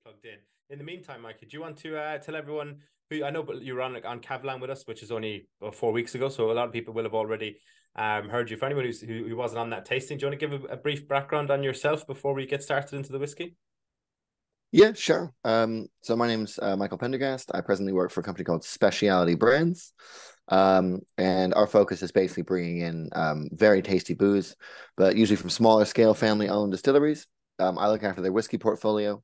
Plugged in. In the meantime, Mike, do you want to tell everyone who I know, but you were on Kavlan with us, which is only 4 weeks ago, so a lot of people will have already heard you. For anyone who wasn't on that tasting, do you want to give a brief background on yourself before we get started into the whiskey? Yeah, sure. So my name's Michael Pendergast. I presently work for a company called Specialty Brands. And our focus is basically bringing in very tasty booze, but usually from smaller scale family-owned distilleries. I look after their whiskey portfolio.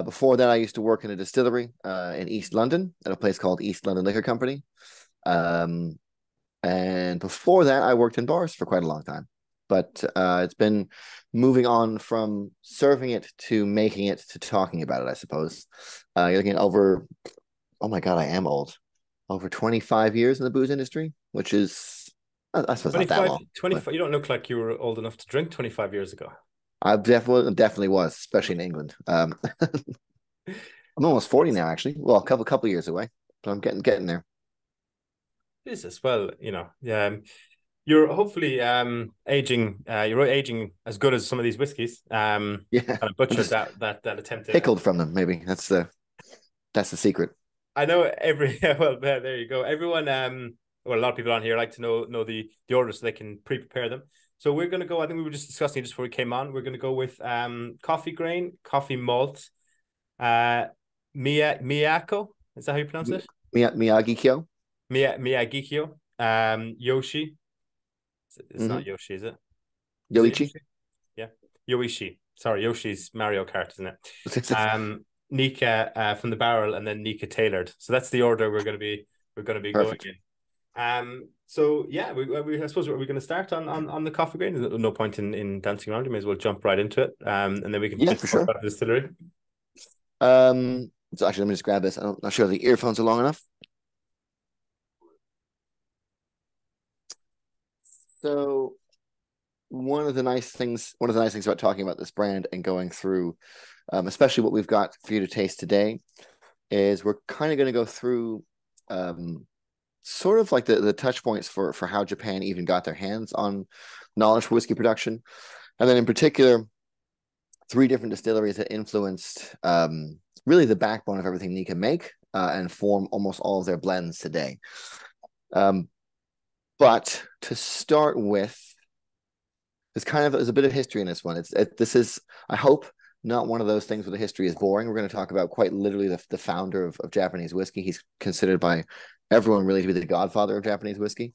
Before that, I used to work in a distillery in East London at a place called East London Liquor Company. Um, and before that, I worked in bars for quite a long time. But it's been moving on from serving it to making it to talking about it, I suppose. You're looking at over, oh my God, I am old. Over 25 years in the booze industry, which is, I suppose, not that 25, long. 25. You don't look like you were old enough to drink 25 years ago. I definitely was, especially in England. I'm almost 40 now, actually. Well, a couple years away, but I'm getting there. Jesus, well, yeah, you're hopefully aging. You're aging as good as some of these whiskeys. Kind Yeah, of I'm butchered just that attempt at. pickled from them. Maybe that's the secret. I know every well, there you go. Everyone, well, a lot of people on here like to know the order so they can pre-prepare them. So we're gonna go. I think we were just discussing it just before we came on. We're gonna go with coffee grain, coffee malt, uh, Miyako. Is that how you pronounce it? Miyagikyo. Miyagikyo. Yoshi. It's Mm-hmm. not Yoshi, is it? Is it Yoichi. Yoshi? Yeah. Yoichi. Sorry, Yoshi's Mario Kart, isn't it? Nikka from the barrel, and then Nikka Tailored. So that's the order we're gonna be going Perfect. in. So yeah, I suppose we're going to start on the coffee grain. There's no point in dancing around. You may as well jump right into it. And then we can Yeah, just for talk sure. about the distillery. So actually, let me just grab this. I'm not sure the earphones are long enough. So one of the nice things about talking about this brand and going through, especially what we've got for you to taste today, is we're kind of going to go through sort of like the touch points for how Japan even got their hands on knowledge for whiskey production, and then in particular, three different distilleries that influenced really the backbone of everything Nikka make and form almost all of their blends today. Um, but to start with, there's a bit of history in this one. This is, I hope, not one of those things where the history is boring. We're going to talk about quite literally the founder of Japanese whiskey. He's considered by everyone really to be the godfather of Japanese whiskey.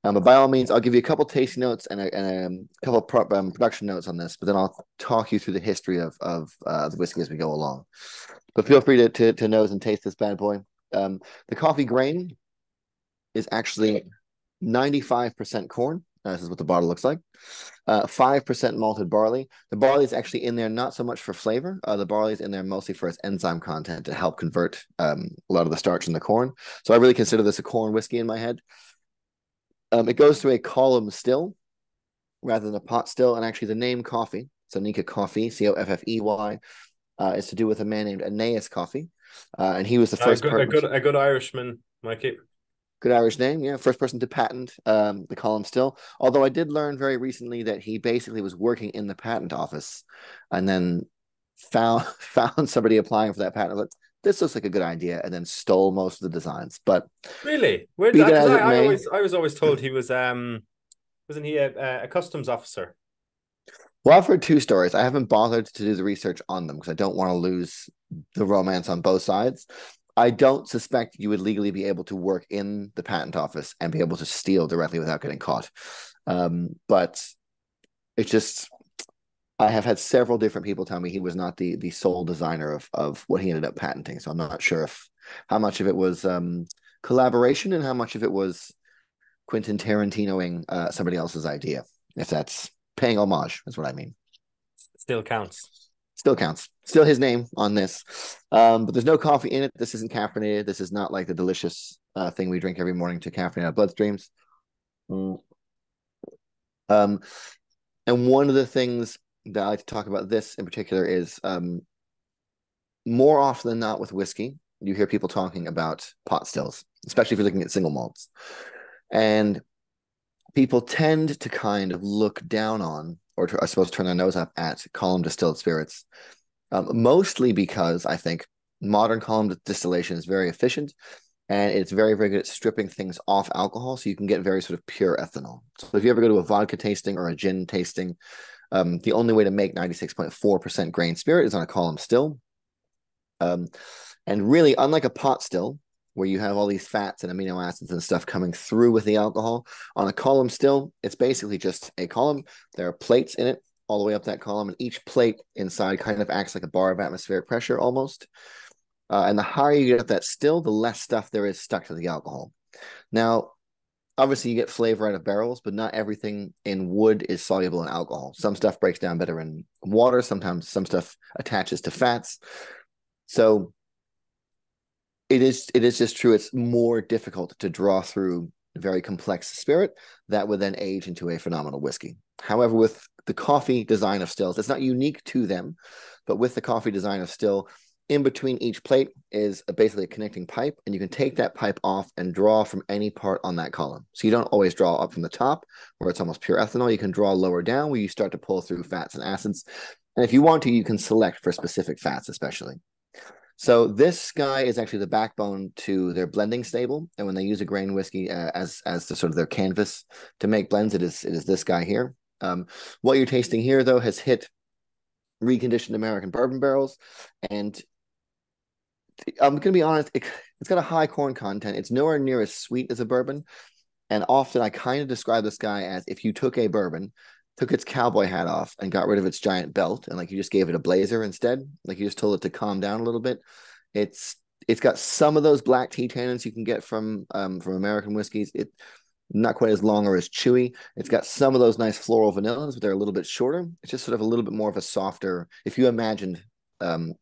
But by all means, I'll give you a couple tasting notes and a couple production notes on this, but then I'll talk you through the history of the whiskey as we go along. But feel free to nose and taste this bad boy. The coffee grain is actually 95% corn. This is what the bottle looks like. 5% malted barley. The barley is actually in there not so much for flavor. The barley is in there mostly for its enzyme content to help convert a lot of the starch in the corn. So I really consider this a corn whiskey in my head. It goes through a column still rather than a pot still, and actually the name Coffey, so Nikka Coffey, Coffey, is to do with a man named Aeneas Coffey, and he was the first A good Irishman, Mikey. Good Irish name, yeah. First person to patent the column still. Although I did learn very recently that he basically was working in the patent office, and then found somebody applying for that patent. Like, this looks like a good idea, and then stole most of the designs. But Really? Where be did that because as it may, I was always told he was wasn't he a customs officer? well, I've heard two stories. I haven't bothered to do the research on them because I don't want to lose the romance on both sides. I don't suspect you would legally be able to work in the patent office and be able to steal directly without getting caught. But it's just, I have had several different people tell me he was not the sole designer of what he ended up patenting. So I'm not sure if how much of it was collaboration and how much of it was Quentin Tarantinoing somebody else's idea. If that's paying homage, that's what I mean. Still counts. Still counts. Still his name on this. But there's no coffee in it. This isn't caffeinated. This is not like the delicious thing we drink every morning to caffeinate our bloodstreams. Mm. And one of the things that I like to talk about this in particular is more often than not with whiskey, you hear people talking about pot stills, especially if you're looking at single malts. And people tend to kind of look down on, or to, I suppose, turn their nose up at column distilled spirits Mostly because I think modern column distillation is very efficient and it's very, very good at stripping things off alcohol. So you can get very sort of pure ethanol. So if you ever go to a vodka tasting or a gin tasting, the only way to make 96.4% grain spirit is on a column still. And really, unlike a pot still, where you have all these fats and amino acids and stuff coming through with the alcohol, on a column still, it's basically just a column. There are plates in it all the way up that column, and each plate inside kind of acts like a bar of atmospheric pressure almost. And the higher you get up that still, the less stuff there is stuck to the alcohol. Now, obviously, you get flavor out of barrels, but not everything in wood is soluble in alcohol. Some stuff breaks down better in water. Sometimes some stuff attaches to fats. So it is just true. It's more difficult to draw through very complex spirit that would then age into a phenomenal whiskey. However, with the Coffey design of stills, it's not unique to them, but with the Coffey design of still, in between each plate is basically a connecting pipe, and you can take that pipe off and draw from any part on that column. So you don't always draw up from the top where it's almost pure ethanol. You can draw lower down where you start to pull through fats and acids. And if you want to, you can select for specific fats, especially. So this guy is actually the backbone to their blending stable. And when they use a grain whiskey as the sort of their canvas to make blends, it is this guy here. What you're tasting here, though, has hit reconditioned American bourbon barrels. And I'm going to be honest, it's got a high corn content. It's nowhere near as sweet as a bourbon. And often I kind of describe this guy as if you took a bourbon, took its cowboy hat off and got rid of its giant belt, and like you just gave it a blazer instead, like you just told it to calm down a little bit. It's got some of those black tea tannins you can get from American whiskeys. It not quite as long or as chewy. It's got some of those nice floral vanillas, but they're a little bit shorter. It's just sort of a little bit more of a softer. If you imagined, I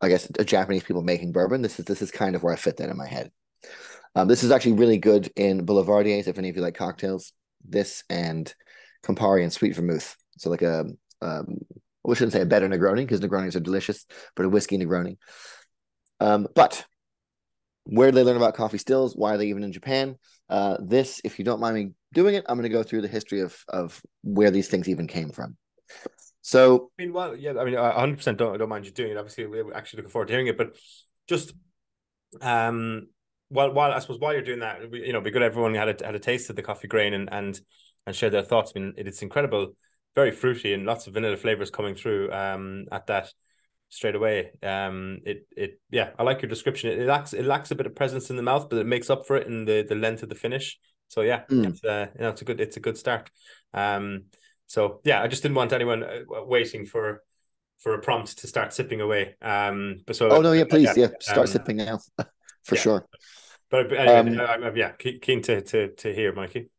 guess, a Japanese people making bourbon, this is kind of where I fit that in my head. This is actually really good in Boulevardiers, if any of you like cocktails. This and Campari and sweet vermouth. So like we shouldn't say a better Negroni because Negronis are delicious, but a whiskey Negroni. But where did they learn about coffee stills? Why are they even in Japan? This, if you don't mind me doing it, I'm going to go through the history of where these things even came from. So, I mean, well, yeah, I mean, 100% don't mind you doing it. Obviously, we're actually looking forward to hearing it, but just while I suppose while you're doing that, it'd be good everyone had a taste of the coffee grain and share their thoughts. I mean, it's incredible, very fruity and lots of vanilla flavors coming through at that straight away. Yeah, I like your description. It lacks a bit of presence in the mouth, but it makes up for it in the length of the finish. So yeah, it's a good start. So yeah, I just didn't want anyone waiting for a prompt to start sipping away. But so oh no, yeah, please, yeah, start sipping now for sure. But anyway, yeah, keen to hear, Mikey.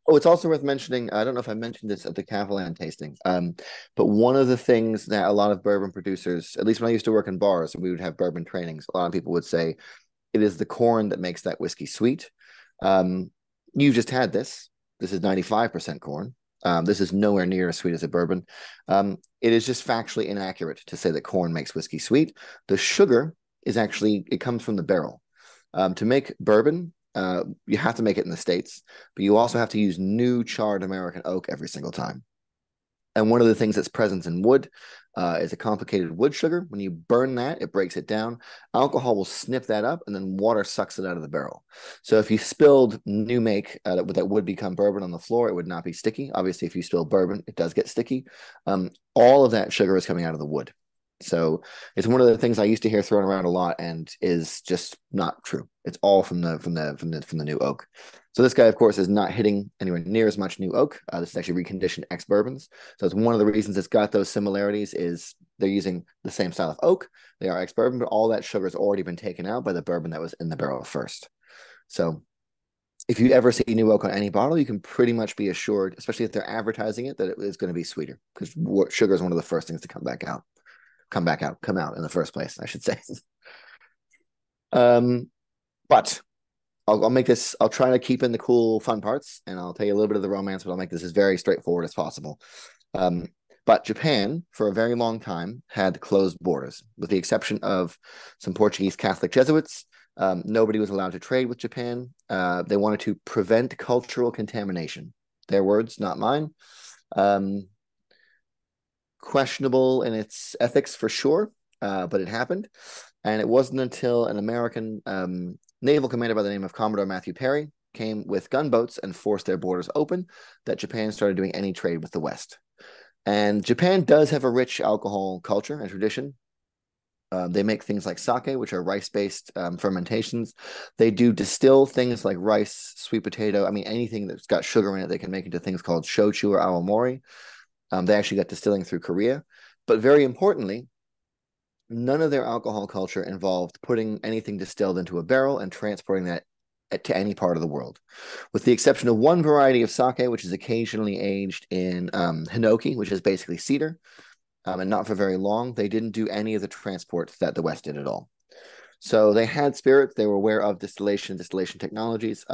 Oh, it's also worth mentioning. I don't know if I mentioned this at the Catalan tasting, but one of the things that a lot of bourbon producers, at least when I used to work in bars and we would have bourbon trainings, a lot of people would say it is the corn that makes that whiskey sweet. You just had this. This is 95% corn. This is nowhere near as sweet as a bourbon. It is just factually inaccurate to say that corn makes whiskey sweet. The sugar is actually, it comes from the barrel. To make bourbon, you have to make it in the States, but you also have to use new charred American oak every single time. And one of the things that's present in wood is a complicated wood sugar. When you burn that, it breaks it down. Alcohol will snip that up, and then water sucks it out of the barrel. So if you spilled new make that would become bourbon on the floor, it would not be sticky. Obviously, if you spill bourbon, it does get sticky. All of that sugar is coming out of the wood. So it's one of the things I used to hear thrown around a lot, and is just not true. It's all from the new oak. So this guy, of course, is not hitting anywhere near as much new oak. This is actually reconditioned ex bourbons. So it's one of the reasons it's got those similarities is they're using the same style of oak. They are ex bourbon, but all that sugar has already been taken out by the bourbon that was in the barrel first. So if you ever see new oak on any bottle, you can pretty much be assured, especially if they're advertising it, that it is going to be sweeter because sugar is one of the first things to come out in the first place, I should say. But I'll make this, I'll try to keep in the cool, fun parts, and I'll tell you a little bit of the romance, but I'll make this as very straightforward as possible. But Japan, for a very long time, had closed borders, with the exception of some Portuguese Catholic Jesuits. Nobody was allowed to trade with Japan. They wanted to prevent cultural contamination. Their words, not mine. questionable in its ethics for sure, but it happened. And it wasn't until an American naval commander by the name of Commodore Matthew Perry came with gunboats and forced their borders open that Japan started doing any trade with the West. And Japan does have a rich alcohol culture and tradition. They make things like sake, which are rice-based fermentations. They do distill things like rice, sweet potato. I mean, anything that's got sugar in it, they can make into things called shochu or awamori. They actually got distilling through Korea. But very importantly, none of their alcohol culture involved putting anything distilled into a barrel and transporting that to any part of the world, with the exception of one variety of sake, which is occasionally aged in hinoki, which is basically cedar, and not for very long. They didn't do any of the transport that the West did at all. So they had spirits. They were aware of distillation technologies,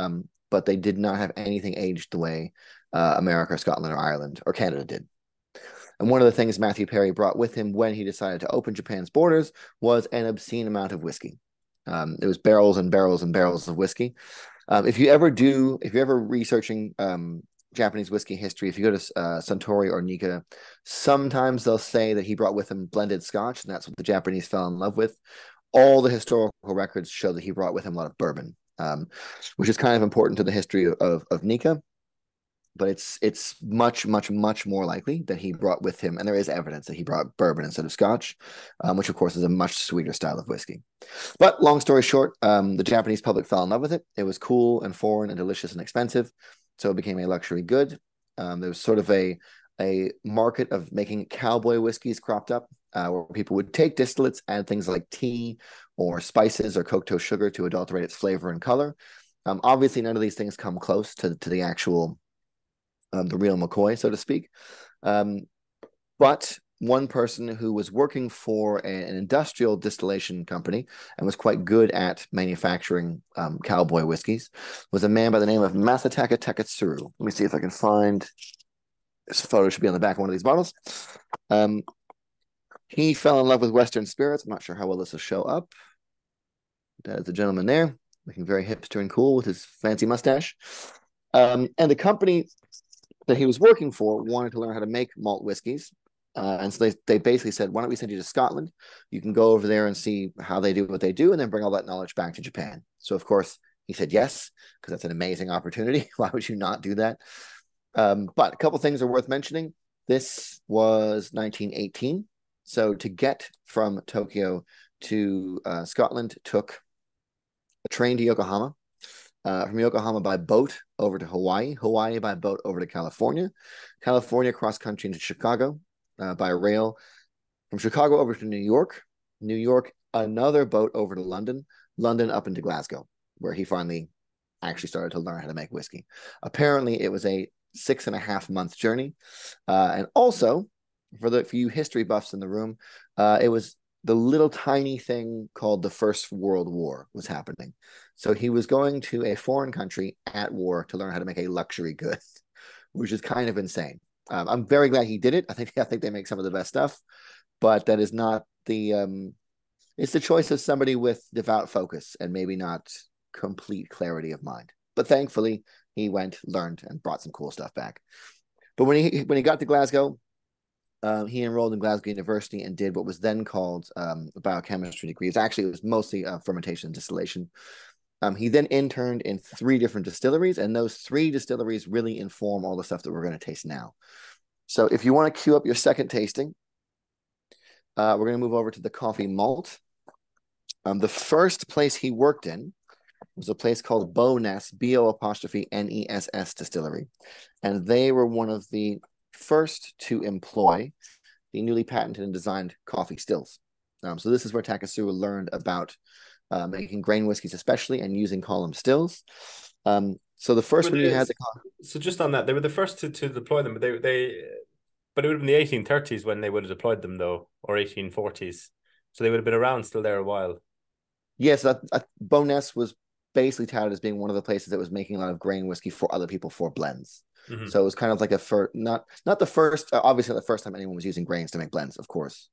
but they did not have anything aged the way America, Scotland, or Ireland, or Canada did. And one of the things Matthew Perry brought with him when he decided to open Japan's borders was an obscene amount of whiskey. It was barrels and barrels and barrels of whiskey. If you're ever researching Japanese whiskey history, if you go to Suntory or Nikka, sometimes they'll say that he brought with him blended Scotch, and that's what the Japanese fell in love with. All the historical records show that he brought with him a lot of bourbon, which is kind of important to the history of Nikka. But it's much more likely that he brought with him, and there is evidence that he brought bourbon instead of Scotch, which of course is a much sweeter style of whiskey. But long story short, the Japanese public fell in love with it. It was cool and foreign and delicious and expensive, so it became a luxury good. There was sort of a market of making cowboy whiskeys cropped up, where people would take distillates, add things like tea or spices or cocoa sugar to adulterate its flavor and color. Obviously, none of these things come close to the actual the real McCoy, so to speak. But one person who was working for an industrial distillation company and was quite good at manufacturing cowboy whiskeys was a man by the name of Masataka Taketsuru. Let me see if I can find this photo. Should be on the back of one of these bottles. He fell in love with Western spirits. I'm not sure how well this will show up. That is the gentleman there, looking very hipster and cool with his fancy mustache. And the company that he was working for wanted to learn how to make malt whiskeys. And so they basically said, why don't we send you to Scotland? You can go over there and see how they do what they do and then bring all that knowledge back to Japan. So, of course, he said yes, because that's an amazing opportunity. Why would you not do that? But a couple things are worth mentioning. This was 1918. So to get from Tokyo to Scotland took a train to Yokohama. From Yokohama by boat over to Hawaii, Hawaii by boat over to California, California cross country into Chicago by rail, from Chicago over to New York, New York, another boat over to London, London up into Glasgow, where he finally actually started to learn how to make whiskey. Apparently, it was a 6.5-month journey. And also, for you history buffs in the room, it was the little tiny thing called the First World War was happening. So he was going to a foreign country at war to learn how to make a luxury good, which is kind of insane. I'm very glad he did it. I think they make some of the best stuff, but that is not the it's the choice of somebody with devout focus and maybe not complete clarity of mind. But thankfully, he went, learned, and brought some cool stuff back. But when he got to Glasgow, he enrolled in Glasgow University and did what was then called a biochemistry degree. It was mostly fermentation and distillation. He then interned in 3 different distilleries, and those 3 distilleries really inform all the stuff that we're going to taste now. So if you want to cue up your second tasting, we're going to move over to the Coffey Malt. The first place he worked in was a place called Bo'ness, B-O''Ness Distillery. And they were one of the first to employ the newly patented and designed coffee stills. So this is where Taketsuru learned about making grain whiskeys especially and using column stills. So the first one you had... So just on that, they were the first to deploy them, but but it would have been the 1830s when they would have deployed them, though, or 1840s. So they would have been around still there a while. Yes, Bo'ness was basically touted as being one of the places that was making a lot of grain whiskey for other people for blends. Mm-hmm. So it was kind of like not the first, obviously the first time anyone was using grains to make blends, of course.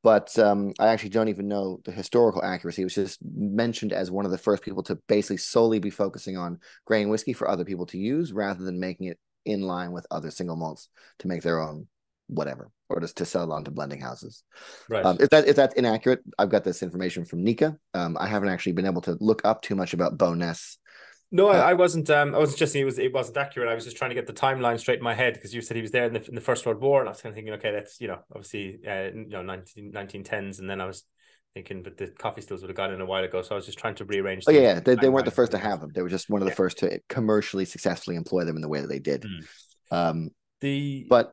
But I actually don't even know the historical accuracy. It was just mentioned as one of the first people to basically solely be focusing on grain whiskey for other people to use rather than making it in line with other single malts to make their own whatever, or just to sell it on to blending houses. Right. If that's inaccurate, I've got this information from Nikka. I haven't actually been able to look up too much about Boness. No, I wasn't. I wasn't just saying it wasn't accurate. I was just trying to get the timeline straight in my head because you said he was there in the First World War, and I was kind of thinking, okay, that's obviously 1910s, and then I was thinking, but the coffee stills would have gone in a while ago, so I was just trying to rearrange. Oh yeah, they weren't the first to have them. They were just one of the first to commercially successfully employ them in the way that they did. But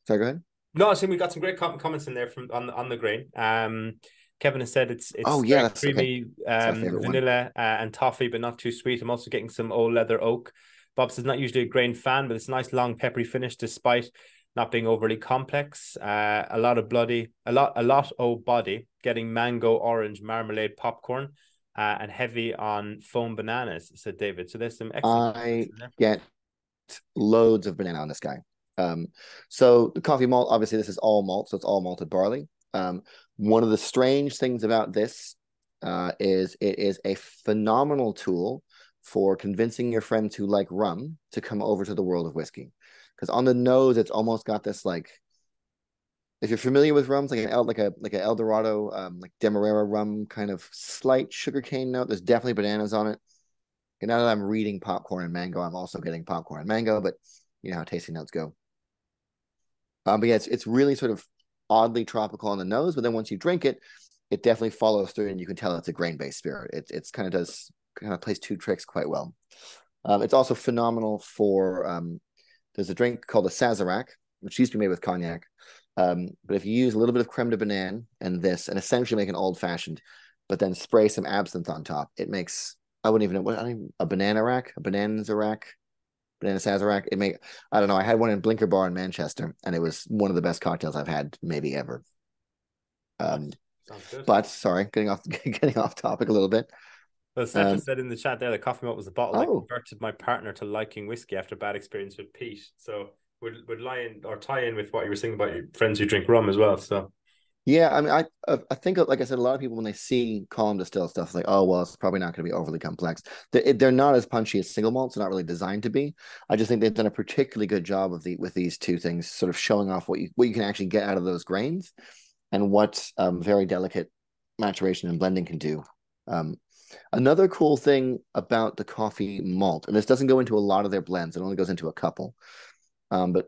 sorry, go ahead. No, I was saying we got some great comments in there from on the grain. Kevin has said it's that's creamy, vanilla and toffee, but not too sweet. I'm also getting some old leather oak. Bob says not usually a grain fan, but it's a nice long peppery finish despite not being overly complex. A lot of body, getting mango, orange, marmalade, popcorn, and heavy on foam bananas, said David. So there's some excellent. I get loads of banana on this guy. So the coffee malt, obviously this is all malt, so it's all malted barley. One of the strange things about this is it is a phenomenal tool for convincing your friends who like rum to come over to the world of whiskey. Because on the nose, it's almost got this, like, if you're familiar with rums, like an El Dorado, like Demerara rum, kind of slight sugarcane note. There's definitely bananas on it. And now that I'm reading popcorn and mango, I'm also getting popcorn and mango, but you know how tasting notes go. But yeah, it's really sort of oddly tropical on the nose, but then once you drink it, it definitely follows through, and you can tell it's a grain-based spirit. It's kind of plays two tricks quite well. It's also phenomenal for there's a drink called a Sazerac, which used to be made with cognac. But if you use a little bit of creme de banane and essentially make an old fashioned, but then spray some absinthe on top, it makes, I wouldn't even know a banana Sazerac. I don't know. I had one in Blinker Bar in Manchester, and it was one of the best cocktails I've had maybe ever. Sounds good. But sorry, getting off topic a little bit. Well, Seth said in the chat there, the coffee malt was the bottle that converted my partner to liking whiskey after a bad experience with Pete. So would lie in or tie in with what you were saying about your friends who drink rum as well. So yeah, I mean, I think, like I said, a lot of people when they see column distill stuff, it's like, oh well, it's probably not going to be overly complex. They're not as punchy as single malts. They're not really designed to be. I just think they've done a particularly good job with these two things, sort of showing off what you can actually get out of those grains, and what very delicate maturation and blending can do. Another cool thing about the coffee malt, and this doesn't go into a lot of their blends, it only goes into a couple, but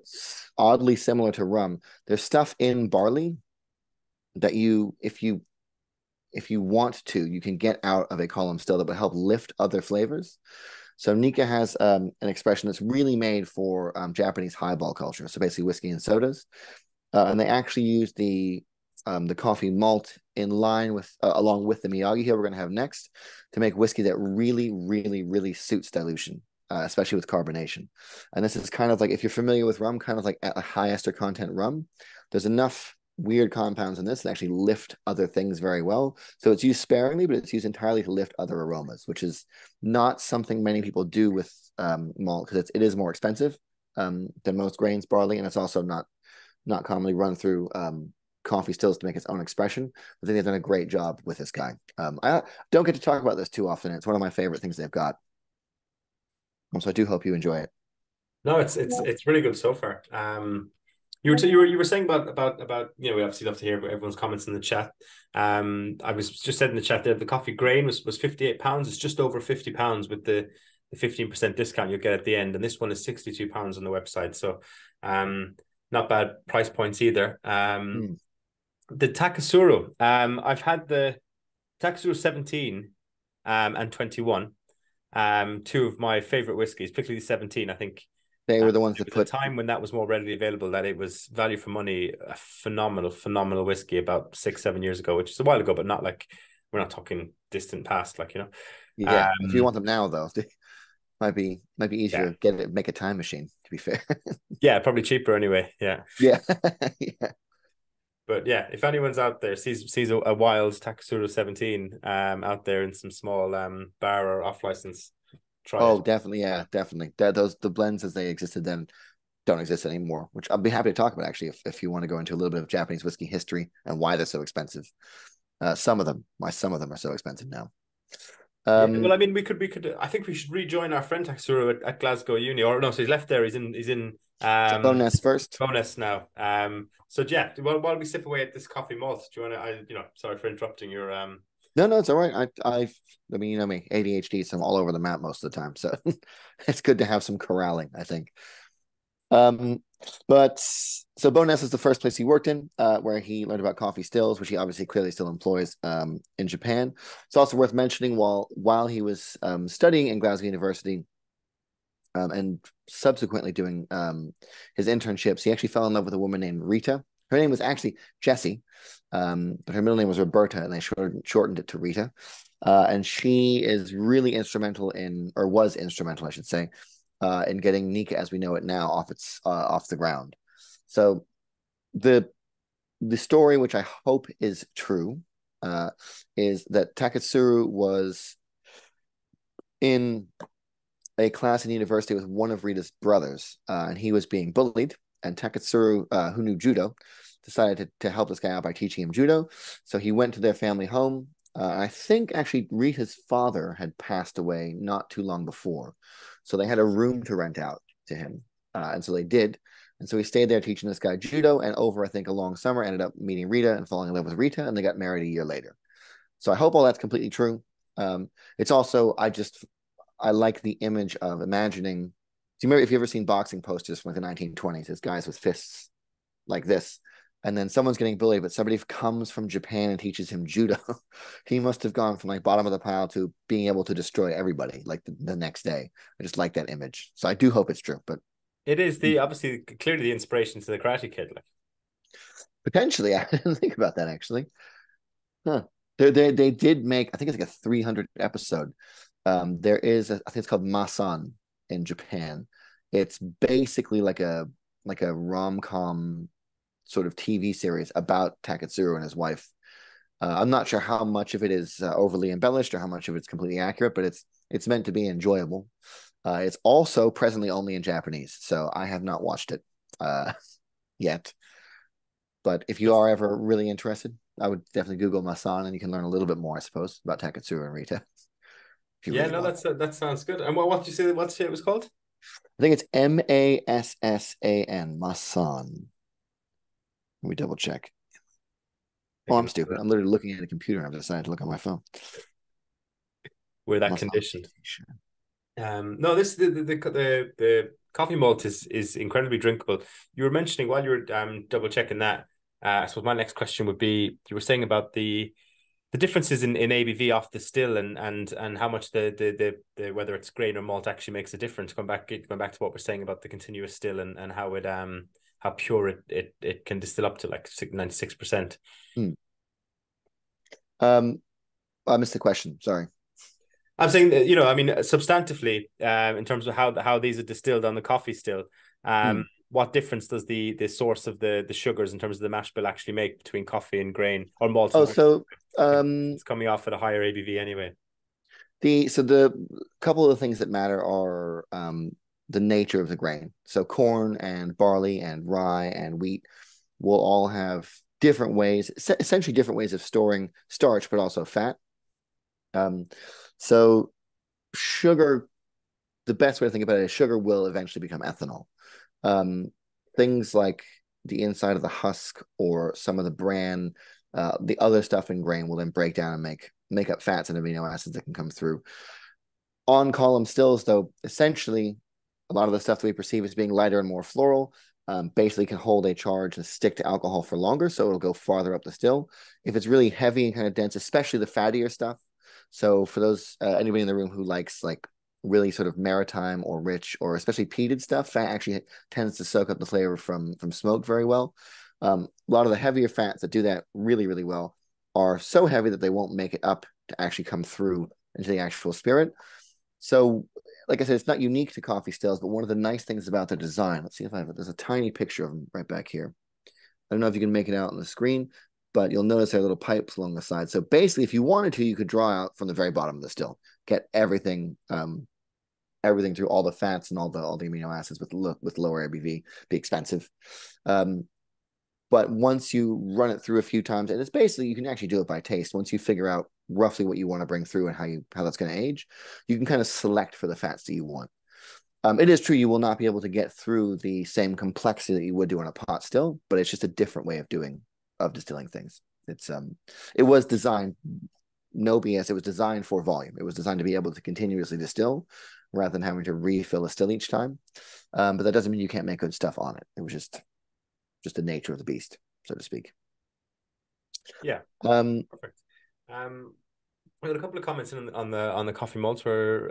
oddly similar to rum, there's stuff in barley that if you want to, you can get out of a column still that will help lift other flavors. So Nikka has an expression that's really made for Japanese highball culture, so basically whiskey and sodas, and they actually use the coffee malt in line with along with the Miyagikyo we're going to have next to make whiskey that really, really, really suits dilution, especially with carbonation. And this is kind of like, if you're familiar with rum, kind of like a high ester content rum, there's enough weird compounds in this that actually lift other things very well. So it's used sparingly, but it's used entirely to lift other aromas, which is not something many people do with malt, because it is more expensive than most grains, barley, and it's also not commonly run through coffee stills to make its own expression. I think they've done a great job with this guy. I don't get to talk about this too often. It's one of my favorite things they've got. So I do hope you enjoy it. No, it's really good so far. You were saying about we obviously love to hear everyone's comments in the chat. I was just said in the chat there, the coffee grain was £58. It's just over £50 with the 15% discount you'll get at the end, and this one is £62 on the website. So not bad price points either. The Takasuru, I've had the Takasuru 17 and 21, two of my favorite whiskies, particularly the 17. I think they were the ones that put the time when that was more readily available, that it was value for money, a phenomenal whiskey about 6-7 years ago, which is a while ago, but not like, we're not talking distant past, like, Yeah, if you want them now though, might be easier to make a time machine, to be fair. Yeah, probably cheaper anyway. Yeah. Yeah. But yeah, if anyone's out there sees a wild Takasuru 17 out there in some small bar or off license, try it. Definitely, yeah, definitely. The blends as they existed then don't exist anymore, which I'll be happy to talk about actually if you want to go into a little bit of Japanese whiskey history and why they're so expensive. Some of them are so expensive now. Well, I mean, we could. I think we should rejoin our friend Takasuru at Glasgow Uni. Or no, so he's left there. He's in So Um, bonus first. bonus now. So yeah, while we sip away at this coffee malt, do you want to? Sorry for interrupting your. No, no, it's all right. I mean, you know me, ADHD, so I'm all over the map most of the time. So it's good to have some corralling, I think. Um, but so Bowness is the first place he worked in, where he learned about coffee stills, which he obviously clearly still employs in Japan. It's also worth mentioning while he was studying in Glasgow University, and subsequently doing his internships, he actually fell in love with a woman named Rita. Her name was actually Jessie, but her middle name was Roberta, and they shortened it to Rita. And she is really instrumental or was instrumental, I should say, in getting Nikka as we know it now off the ground. So the story, which I hope is true, is that Taketsuru was in a class in university with one of Rita's brothers, and he was being bullied. And Taketsuru, who knew judo, decided to help this guy out by teaching him judo. So he went to their family home. I think actually Rita's father had passed away not too long before. So they had a room to rent out to him. And so they did. And so he stayed there teaching this guy judo. And over, I think, a long summer, ended up meeting Rita and falling in love with Rita. And they got married a year later. So I hope all that's completely true. It's also, I like the image of imagining. Do you remember if you ever seen boxing posters from like the 1920s? It's guys with fists like this, and then someone's getting bullied, but somebody comes from Japan and teaches him judo. He must have gone from like bottom of the pile to being able to destroy everybody like the next day. I just like that image, so I do hope it's true. But it is obviously clearly the inspiration to the Karate Kid, like potentially, I didn't think about that actually. Huh? They did make, I think it's like a 300 episode. There is I think it's called Masan in Japan. It's basically like a rom-com sort of TV series about Taketsuru and his wife. I'm not sure how much of it is overly embellished or how much of it's completely accurate, but it's meant to be enjoyable. It's also presently only in Japanese, so I have not watched it yet. But if you are ever really interested, I would definitely Google Masan, and you can learn a little bit more, I suppose, about Taketsuru and Rita. If you yeah, really no, want. that sounds good. And what did you say? What it was called? I think it's Massan, Masan. Let me double check. Oh, I'm stupid. I'm literally looking at a computer and I've decided to look on my phone. We're that Masan. conditioned. No, the coffee malt is incredibly drinkable. You were mentioning while you were double checking that. I suppose my next question would be: you were saying about the differences in ABV off the still and how much the whether it's grain or malt actually makes a difference. Going back to what we're saying about the continuous still and how it how pure it can distill up to like 96%. I missed the question. Sorry. I'm saying that, I mean, substantively, in terms of how these are distilled on the coffee still, what difference does the source of the sugars in terms of the mash bill actually make between coffee and grain or malt? Oh, so it's coming off at a higher ABV anyway. the couple of the things that matter are the nature of the grain. So corn and barley and rye and wheat will all have different ways, essentially different ways of storing starch, but also fat. So sugar, the best way to think about it is sugar will eventually become ethanol. Things like the inside of the husk or some of the bran, the other stuff in grain will then break down and make up fats and amino acids that can come through. On column stills, though, essentially a lot of the stuff that we perceive as being lighter and more floral basically can hold a charge and stick to alcohol for longer, so it'll go farther up the still. If it's really heavy and kind of dense, especially the fattier stuff. So for those anybody in the room who likes like really sort of maritime or rich or especially peated stuff, fat actually tends to soak up the flavor from smoke very well. A lot of the heavier fats that do that really, really well are so heavy that they won't make it up to actually come through into the actual spirit. So, like I said, it's not unique to coffee stills, but one of the nice things about the design, let's see if I have it. There's a tiny picture of them right back here. I don't know if you can make it out on the screen, but you'll notice there are little pipes along the side. So basically, if you wanted to, you could draw out from the very bottom of the still, get everything through all the fats and all the amino acids with lower ABV, be expensive. But once you run it through a few times, and it's basically, you can actually do it by taste. Once you figure out roughly what you want to bring through and how that's going to age, you can kind of select for the fats that you want. It is true you will not be able to get through the same complexity that you would do on a pot still, but it's just a different way of distilling things. It was designed, no BS, it was designed for volume. It was designed to be able to continuously distill rather than having to refill a still each time. But that doesn't mean you can't make good stuff on it. It was just the nature of the beast, so to speak. Yeah. Perfect. We got a couple of comments on the coffee malts where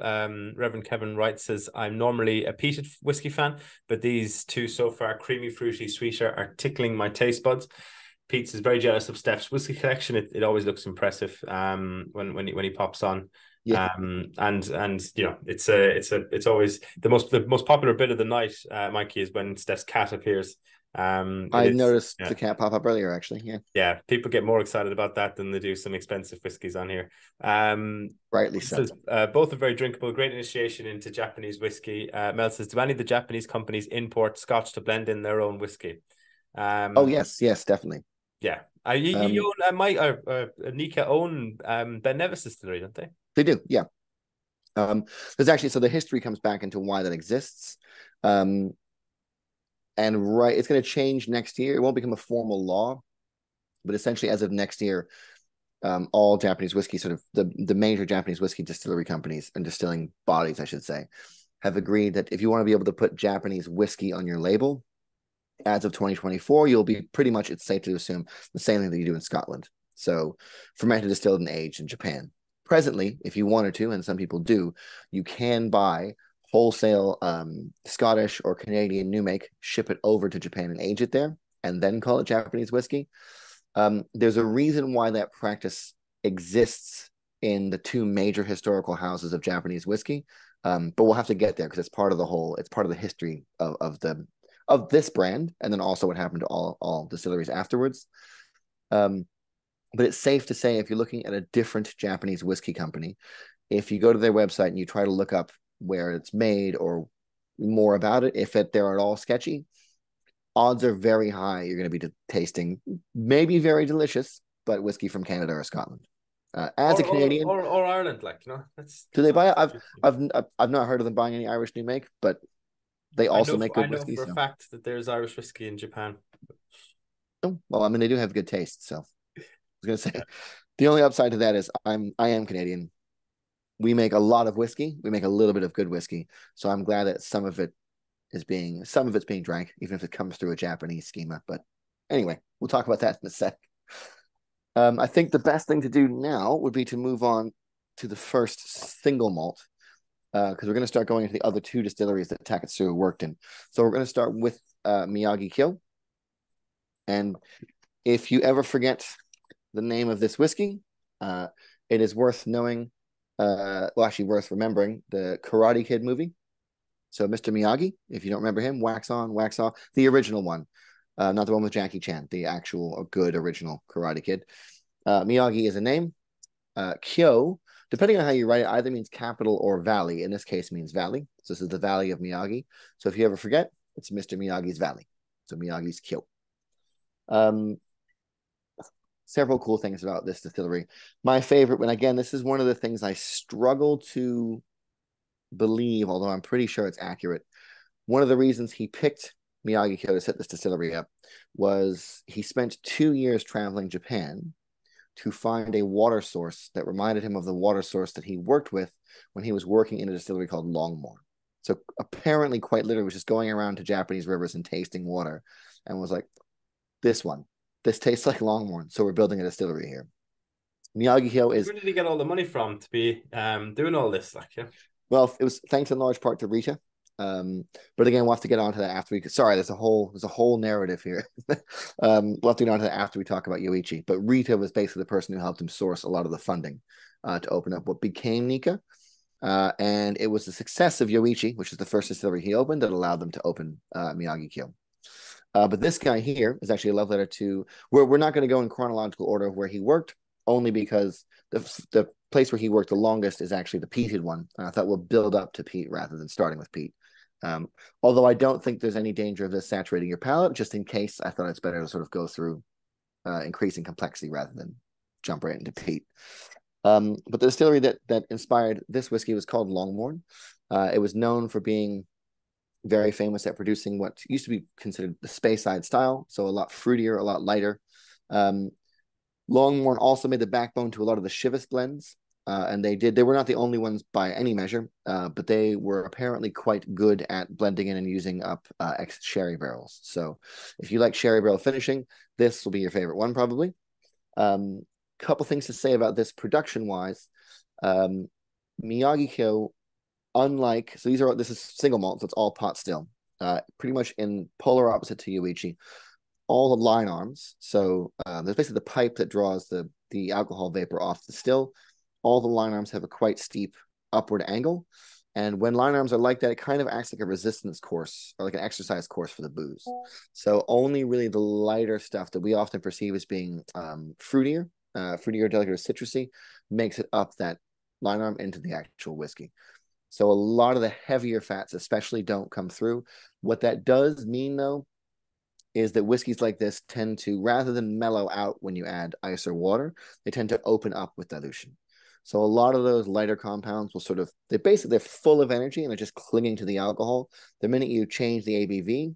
Reverend Kevin Wright says, I'm normally a peated whiskey fan, but these two so far, creamy, fruity, sweeter, are tickling my taste buds. Pete's is very jealous of Steph's whiskey collection. It always looks impressive when he pops on. Yeah. And you know, it's always the most popular bit of the night, Mikey, is when Steph's cat appears. I noticed the cat pop up earlier, actually. Yeah, people get more excited about that than they do some expensive whiskies on here. Rightly so. Says, both are very drinkable, great initiation into Japanese whiskey. Mel says, do any of the Japanese companies import Scotch to blend in their own whiskey? Oh yes, definitely. Yeah, you own Nikka own Ben Nevis Distillery, don't they? They do, yeah. There's actually, so the history comes back into why that exists. And it's going to change next year. It won't become a formal law, but essentially as of next year, all Japanese whiskey, sort of the major Japanese whiskey distillery companies and distilling bodies, I should say, have agreed that if you want to be able to put Japanese whiskey on your label, as of 2024, you'll be pretty much, it's safe to assume, the same thing that you do in Scotland. So fermented, distilled, and aged in Japan. Presently, if you wanted to, and some people do, you can buy wholesale Scottish or Canadian new make, ship it over to Japan and age it there, and then call it Japanese whiskey. There's a reason why that practice exists in the two major historical houses of Japanese whiskey, but we'll have to get there because it's part of the history of this brand, and then also what happened to all distilleries afterwards. But it's safe to say if you're looking at a different Japanese whiskey company, if you go to their website and you try to look up where it's made or more about it, if they're at all sketchy, odds are very high you're going to be tasting maybe very delicious, but whiskey from Canada or Scotland. As a Canadian or Ireland, like, you know, do they buy it? I've not heard of them buying any Irish new make, but they also make good whiskey. I know for a fact that there's Irish whiskey in Japan. Oh, well, I mean, they do have good taste, so I was going to say the only upside to that is I am Canadian. We make a lot of whiskey. We make a little bit of good whiskey. So I'm glad that some of it's being drank, even if it comes through a Japanese schema. But anyway, we'll talk about that in a sec. I think the best thing to do now would be to move on to the first single malt, because we're going to start going into the other two distilleries that Takatsu worked in. So we're going to start with Miyagikyo. And if you ever forget the name of this whiskey, it is worth knowing, actually worth remembering the Karate Kid movie. So Mr. Miyagi, if you don't remember him, wax on, wax off, the original one, not the one with Jackie Chan, the actual good original Karate Kid. Miyagi is a name. Kyo, depending on how you write it, either means capital or valley. In this case, means valley. So this is the Valley of Miyagi. So if you ever forget, it's Mr. Miyagi's Valley. So Miyagi's Kyo. Several cool things about this distillery. My favorite, and again, this is one of the things I struggle to believe, although I'm pretty sure it's accurate. One of the reasons he picked Miyagikyo to set this distillery up was he spent 2 years traveling Japan to find a water source that reminded him of the water source that he worked with when he was working in a distillery called Longmore. So apparently, quite literally, was just going around to Japanese rivers and tasting water and was like, this tastes like Longmore, so we're building a distillery here. Miyagikyo is... Where did he get all the money from to be doing all this? Like, yeah. Well, it was thanks in large part to Rita. But again, we'll have to get onto that after we... Sorry, there's a whole narrative here. We'll have to get onto that after we talk about Yoichi. But Rita was basically the person who helped him source a lot of the funding to open up what became Nikka. And it was the success of Yoichi, which is the first distillery he opened, that allowed them to open Miyagikyo. But this guy here is actually a love letter to... We're not going to go in chronological order of where he worked, only because the place where he worked the longest is actually the peated one. I thought we'll build up to peat rather than starting with peat. Although I don't think there's any danger of this saturating your palate, just in case, I thought it's better to sort of go through increasing complexity rather than jump right into peat. But the distillery that inspired this whiskey was called Longmorn. It was known for being very famous at producing what used to be considered the Speyside style, so a lot fruitier, a lot lighter. Longmorn also made the backbone to a lot of the Chivas blends, and they were not the only ones by any measure, but they were apparently quite good at blending in and using up sherry barrels. So if you like sherry barrel finishing, this will be your favorite one probably. Couple things to say about this production wise. Miyagikyo, unlike, so this is single malt, so it's all pot still, pretty much in polar opposite to Yoichi. All the line arms, so there's basically the pipe that draws the alcohol vapor off the still. All the line arms have a quite steep upward angle, and when line arms are like that, it kind of acts like a resistance course or like an exercise course for the booze. So only really the lighter stuff that we often perceive as being fruitier, delicate, or citrusy, makes it up that line arm into the actual whiskey. So a lot of the heavier fats especially don't come through. What that does mean, though, is that whiskeys like this tend to, rather than mellow out when you add ice or water, they tend to open up with dilution. So a lot of those lighter compounds will they're full of energy and they're just clinging to the alcohol. The minute you change the ABV,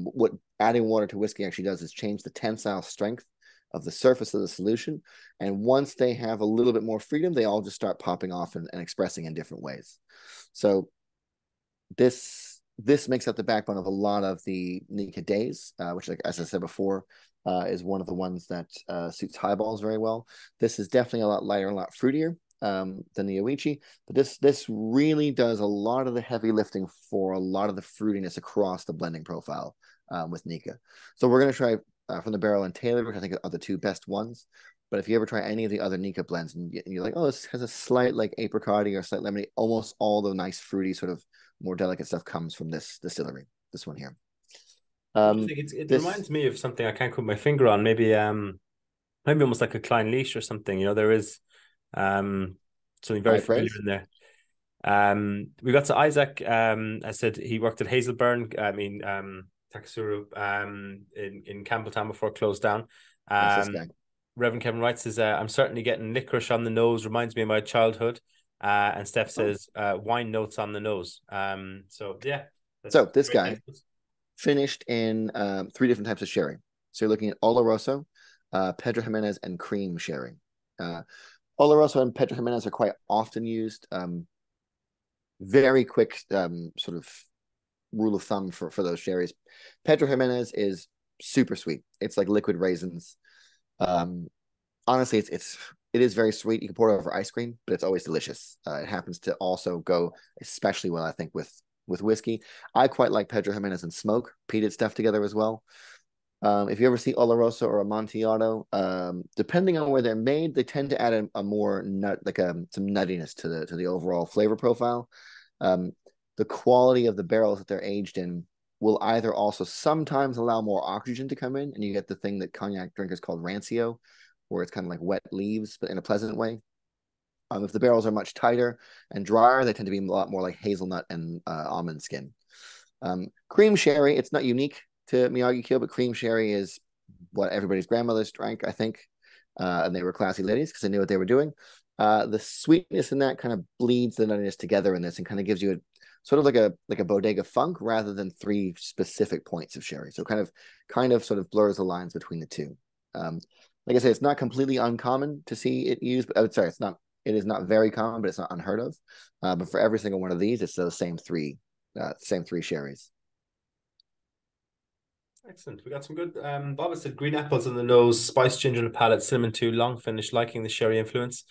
what adding water to whiskey actually does is change the tensile strength of the surface of the solution. And once they have a little bit more freedom, they all just start popping off and expressing in different ways. So this makes up the backbone of a lot of the Nikka days, which, like, as I said before, is one of the ones that suits highballs very well. This is definitely a lot lighter, a lot fruitier than the Yoichi, but this really does a lot of the heavy lifting for a lot of the fruitiness across the blending profile with Nikka. So we're going to try from the barrel and Tailored, which I think are the two best ones. But if you ever try any of the other Nikka blends and you're like, oh, this has a slight like apricot or slight lemony, almost all the nice fruity sort of more delicate stuff comes from this distillery, this one here. It reminds me of something I can't put my finger on. Maybe almost like a Klein Leash or something. There is something very familiar in there. We got to Isaac. I said he worked at Hazelburn. Takasuru in Campbelltown before it closed down. That's this guy. Reverend Kevin Wright says, I'm certainly getting licorice on the nose, reminds me of my childhood. And Steph says, wine notes on the nose. So this guy finished in 3 different types of sherry. So you're looking at Oloroso, Pedro Jimenez, and cream sherry. Oloroso and Pedro Jimenez are quite often used. Very quick sort of rule of thumb for those sherries. Pedro Jimenez is super sweet. It's like liquid raisins. Honestly, it is very sweet. You can pour it over ice cream, but it's always delicious. It happens to also go especially well, I think, with whiskey. I quite like Pedro Jimenez and smoke, peated stuff together as well. If you ever see Oloroso or Amontillado, depending on where they're made, they tend to add a more nut, like some nuttiness to the overall flavor profile. The quality of the barrels that they're aged in will either also sometimes allow more oxygen to come in, and you get the thing that cognac drinkers call rancio, where it's kind of like wet leaves, but in a pleasant way. If the barrels are much tighter and drier, they tend to be a lot more like hazelnut and almond skin. Cream sherry, it's not unique to Miyagikyo, but cream sherry is what everybody's grandmothers drank, I think. And they were classy ladies because they knew what they were doing. The sweetness in that kind of bleeds the nuttiness together in this and kind of gives you a sort of like a bodega funk rather than 3 specific points of sherry. So kind of sort of blurs the lines between the two. Like I said, it's not completely uncommon to see it used, but it is not very common, but it's not unheard of. But for every single one of these, it's those same three sherries. Excellent. We got some good. Bob said green apples on the nose, spiced ginger on the palate, cinnamon too, long finish, liking the sherry influence.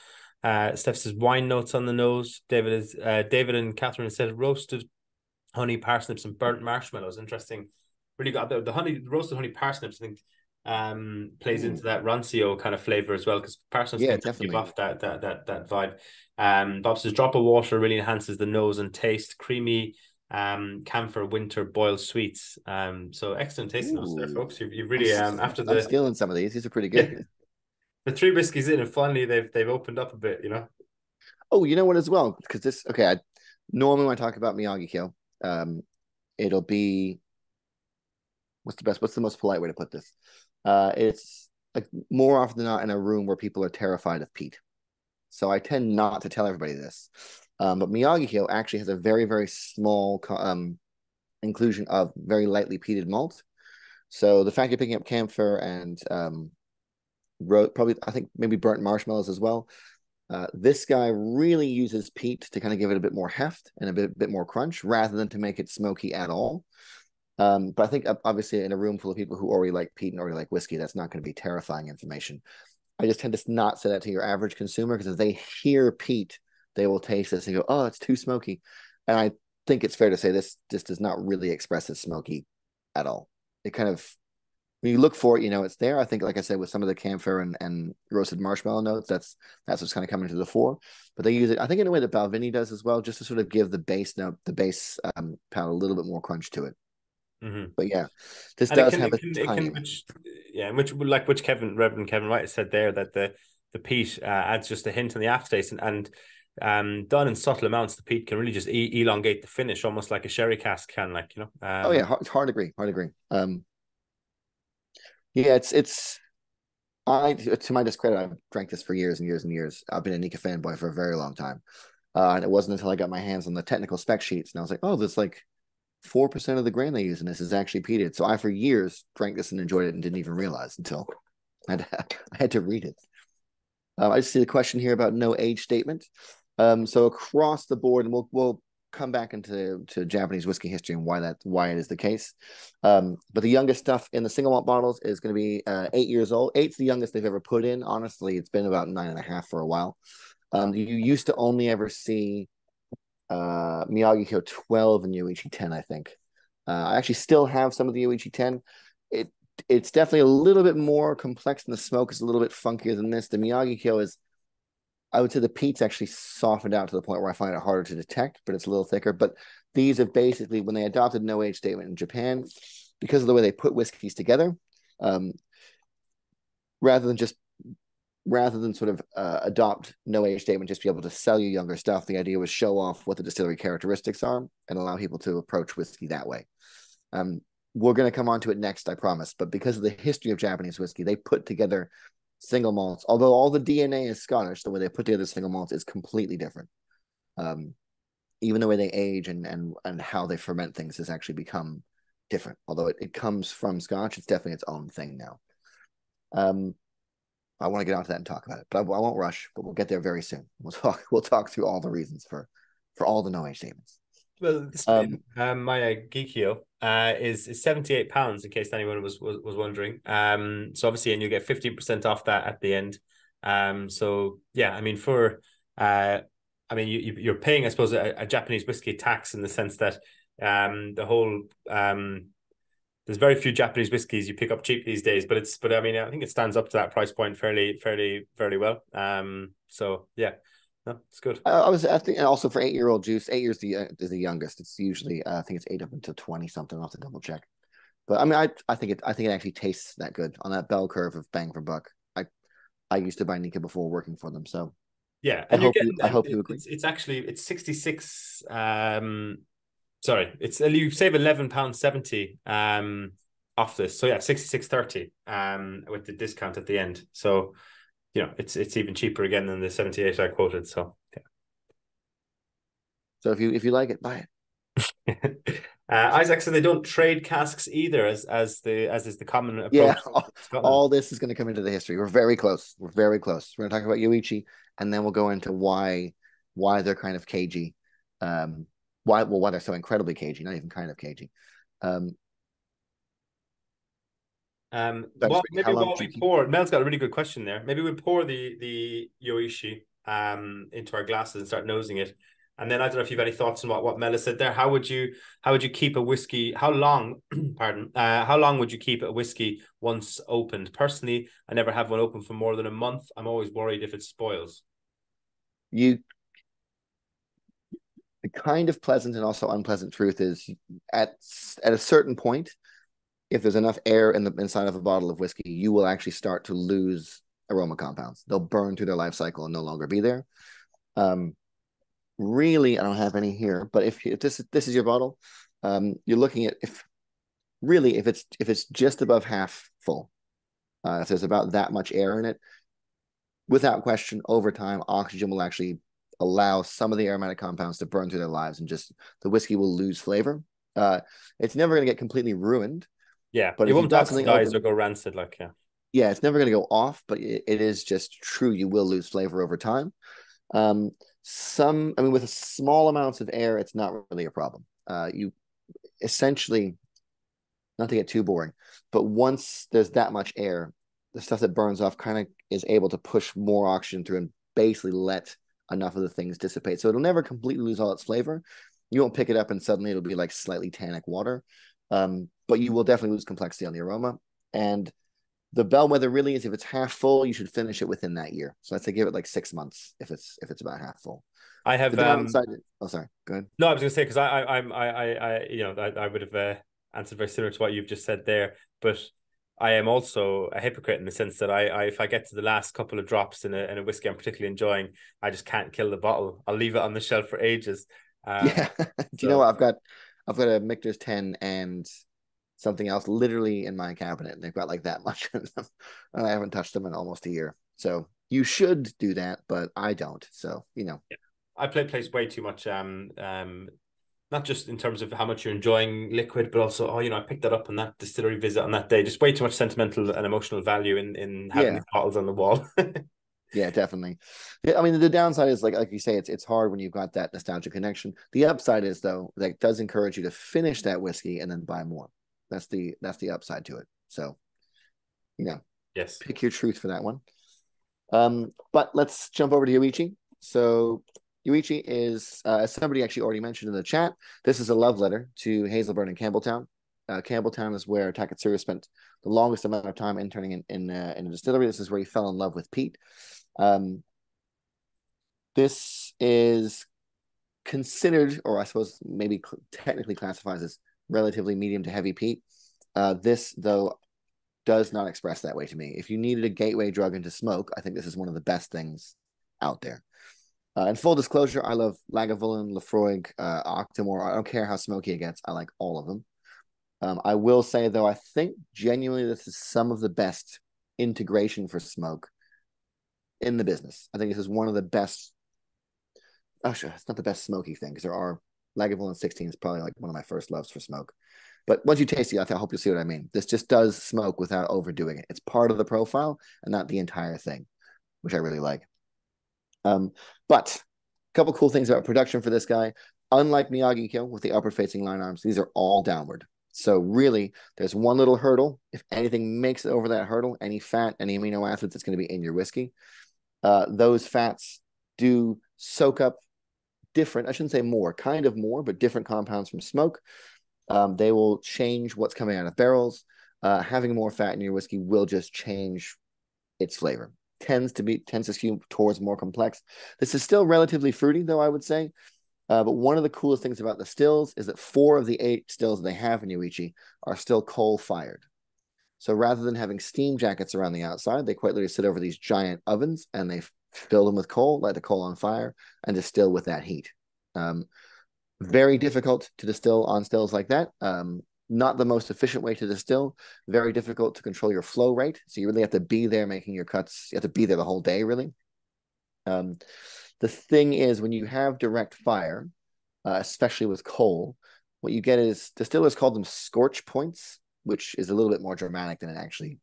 Steph says wine notes on the nose. David and Catherine said roasted honey, parsnips, and burnt marshmallows. Interesting. Really got the roasted honey parsnips, I think, plays into that rancio kind of flavor as well, because parsnips can give off that vibe. Bob says drop of water really enhances the nose and taste. Creamy camphor winter boiled sweets. So excellent tasting those there, folks. You've really I'm stealing some of these are pretty good. The 3 whiskeys in, and finally they've opened up a bit, Oh, you know what as well, because normally when I talk about Miyagikyo, it'll be what's the most polite way to put this? It's like more often than not in a room where people are terrified of peat. So I tend not to tell everybody this. But Miyagikyo actually has a very, very small inclusion of very lightly peated malt. So the fact you're picking up camphor and probably I think maybe burnt marshmallows as well. This guy really uses peat to kind of give it a bit more heft and a bit more crunch rather than to make it smoky at all. But I think obviously in a room full of people who already like peat and already like whiskey, that's not going to be terrifying information. I just tend to not say that to your average consumer because if they hear peat, they will taste this and go, "Oh, it's too smoky." And I think it's fair to say this just does not really express as smoky at all. It kind of when you look for it, it's there. I think, like I said, with some of the camphor and roasted marshmallow notes, that's what's kind of coming to the fore. But they use it, I think, in a way that Balvenie does as well, just to sort of give the base note, the base palate a little bit more crunch to it. Mm-hmm. But yeah, this And does have a tiny. which Reverend Kevin Wright said there that the peat adds just a hint on the aftertaste, and done in subtle amounts, the peat can really just elongate the finish, almost like a sherry cask can, Oh yeah, hard agree. Yeah, it's I to my discredit, I've drank this for years and years and years. I've been a Nikka fanboy for a very long time. And it wasn't until I got my hands on the technical spec sheets and I was like, oh, there's like 4% of the grain they use in this is actually peated. So I, for years, drank this and enjoyed it and didn't even realize until I had to read it. I just see the question here about no age statement. So across the board, and we'll come back into Japanese whiskey history and why it is the case. But the youngest stuff in the single malt bottles is going to be 8 years old. Eight's the youngest they've ever put in. Honestly, it's been about 9.5 for a while. You used to only ever see Miyagikyo 12 and Yoichi 10, I think. I actually still have some of the Yoichi 10. It's definitely a little bit more complex, and the smoke is a little bit funkier than this. The Miyagikyo is, I would say, the peat's actually softened out to the point where I find it harder to detect, but it's a little thicker. But these have basically, when they adopted no age statement in Japan, because of the way they put whiskeys together, rather than sort of adopt no age statement, just be able to sell you younger stuff, the idea was show off what the distillery characteristics are and allow people to approach whiskey that way. We're going to come on to it next, I promise. But because of the history of Japanese whiskey, they put together single malts. Although all the DNA is Scottish, the way they put together single malts is completely different. Even the way they age and how they ferment things has actually become different. Although it comes from Scotch, it's definitely its own thing now. I want to get onto that and talk about it, but I won't rush. But we'll get there very soon. We'll talk through all the reasons for all the no age statements. Well, Miyagikyo is £78 in case anyone was wondering. So obviously, and you get 15% off that at the end. So yeah, I mean you're paying, I suppose, a Japanese whiskey tax in the sense that the whole there's very few Japanese whiskies you pick up cheap these days, but I mean I think it stands up to that price point fairly well. So yeah. No, it's good. I think, and also for 8-year-old juice, 8 years is the youngest. It's usually I think it's 8 up until 20 something. I'll have to double check. But I mean, I think it actually tastes that good on that bell curve of bang for buck. I used to buy Nikka before working for them, so yeah. And I hope you agree. It's actually 66. Sorry, you save £11.70 off this. So yeah, 66.30 with the discount at the end. So it's even cheaper again than the 78 I quoted. So yeah. So if you like it, buy it. Isaac said they don't trade casks either, as is the common approach. Yeah, all this is going to come into the history. We're very close. We're going to talk about Yoichi, and then we'll go into why they're kind of cagey. Why they're so incredibly cagey, not even kind of cagey. Mel's got a really good question there. Maybe we pour the Yoichi into our glasses and start nosing it. And then I don't know if you have any thoughts on what Mel said there. How would you keep a whiskey? How long, pardon? How long would you keep a whiskey once opened? Personally, I never have one open for more than a month. I'm always worried if it spoils. The kind of pleasant and also unpleasant truth is at a certain point, if there's enough air in the inside of a bottle of whiskey, you will actually start to lose aroma compounds. They'll burn through their life cycle and no longer be there. Really, I don't have any here, but if this is your bottle, you're looking at if it's just above half full, if there's about that much air in it, without question, over time, oxygen will actually allow some of the aromatic compounds to burn through their lives, and just the whiskey will lose flavor. It's never going to get completely ruined. Yeah, But it if you've won't got something oxidize or open, go rancid. Like, yeah. yeah, it's never going to go off, but it is just true. You will lose flavor over time. Um, I mean, with small amounts of air, it's not really a problem. You essentially, not to get too boring, but once there's that much air, the stuff that burns off kind of is able to push more oxygen through and basically let enough of the things dissipate. So it'll never completely lose all its flavor. You won't pick it up and suddenly it'll be like slightly tannic water. But you will definitely lose complexity on the aroma. And the bellwether really is if it's half full, you should finish it within that year. So I'd say give it like 6 months if it's about half full. I The have downside, oh sorry, go ahead. no, I was gonna say because I would have answered very similar to what you've just said there, but I am also a hypocrite in the sense that I if I get to the last couple of drops in a whiskey I'm particularly enjoying, I just can't kill the bottle. I'll leave it on the shelf for ages. Yeah. Do you know So what? I've got a Michter's 10 and something else literally in my cabinet. And they've got like that much of them. And I haven't touched them in almost a year. So you should do that, but I don't. So, yeah. I place way too much not just in terms of how much you're enjoying liquid, but also, I picked that up on that distillery visit on that day. Just way too much sentimental and emotional value in having yeah, these bottles on the wall. yeah, definitely. Yeah, I mean, the downside is like you say, it's hard when you've got that nostalgia connection. The upside is though, that it does encourage you to finish that whiskey and then buy more. That's the upside to it. So, Yes. pick your truth for that one. But let's jump over to Yoichi. So Yoichi is, as somebody actually already mentioned in the chat, this is a love letter to Hazelburn and Campbelltown. Campbelltown is where Taketsuru spent the longest amount of time interning in a distillery. This is where he fell in love with peat. This is considered, or I suppose maybe technically classifies as relatively medium to heavy peat. This, though, does not express that way to me. If you needed a gateway drug into smoke, I think this is one of the best things out there. And full disclosure, I love Lagavulin, Laphroaig, Octomore. I don't care how smoky it gets. I like all of them. I will say, though, I think genuinely this is some of the best integration for smoke in the business. I think this is one of the best. Actually, it's not the best smoky thing because there are Lagavulin 16 is probably like one of my first loves for smoke. But once you taste it, I hope you'll see what I mean. This just does smoke without overdoing it. It's part of the profile and not the entire thing, which I really like. But a couple cool things about production for this guy. Unlike Miyagikyo with the upward facing line arms, these are all downward. So really, there's one little hurdle. If anything makes it over that hurdle, any fat, any amino acids, it's going to be in your whiskey. Those fats do soak up different, I shouldn't say more, kind of more, but different compounds from smoke. They will change what's coming out of barrels. Having more fat in your whiskey will just change its flavor. Tends to skew towards more complex. This is still relatively fruity, though, I would say. But one of the coolest things about the stills is that 4 of the 8 stills they have in Yoichi are still coal fired. So rather than having steam jackets around the outside, they quite literally sit over these giant ovens and they fill them with coal, light the coal on fire, and distill with that heat. Very difficult to distill on stills like that. Not the most efficient way to distill. Very difficult to control your flow rate. So you really have to be there making your cuts. You have to be there the whole day, really. The thing is, when you have direct fire, especially with coal, what you get is distillers call them scorch points, which is a little bit more dramatic than it actually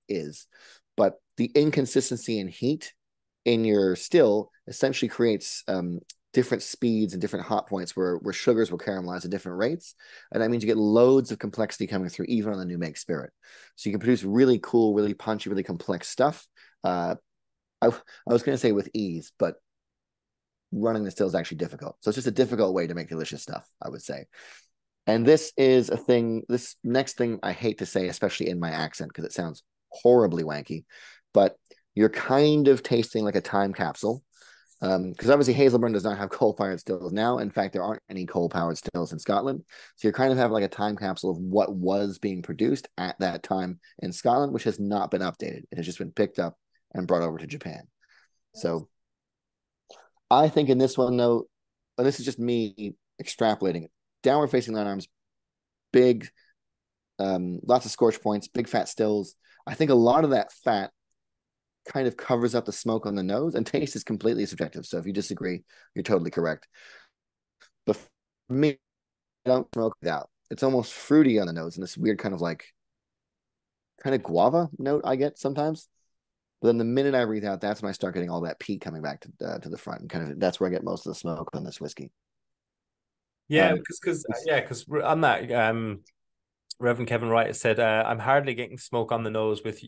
is. But the inconsistency in heat in your still essentially creates different speeds and different hot points where sugars will caramelize at different rates. And that means you get loads of complexity coming through, even on the new make spirit. So you can produce really cool, really punchy, really complex stuff. I was going to say with ease, but running the still is actually difficult. So it's just a difficult way to make delicious stuff, I would say. And this is a thing, this next thing I hate to say, especially in my accent, because it sounds horribly wanky, but you're kind of tasting like a time capsule. Because obviously Hazelburn does not have coal-fired stills now. In fact, there aren't any coal-powered stills in Scotland. So you're kind of having like a time capsule of what was being produced at that time in Scotland, which has not been updated. It has just been picked up and brought over to Japan. So I think in this one, though, and this is just me extrapolating, downward facing line arms, big, lots of scorch points, big fat stills. I think a lot of that fat kind of covers up the smoke on the nose, and taste is completely subjective. So if you disagree, you're totally correct. But for me, don't smoke it out. It's almost fruity on the nose and this weird kind of like kind of guava note I get sometimes. But then the minute I breathe out, that's when I start getting all that peat coming back to the front. And kind of that's where I get most of the smoke on this whiskey. Yeah, Um, because on that, Reverend Kevin Wright has said, I'm hardly getting smoke on the nose with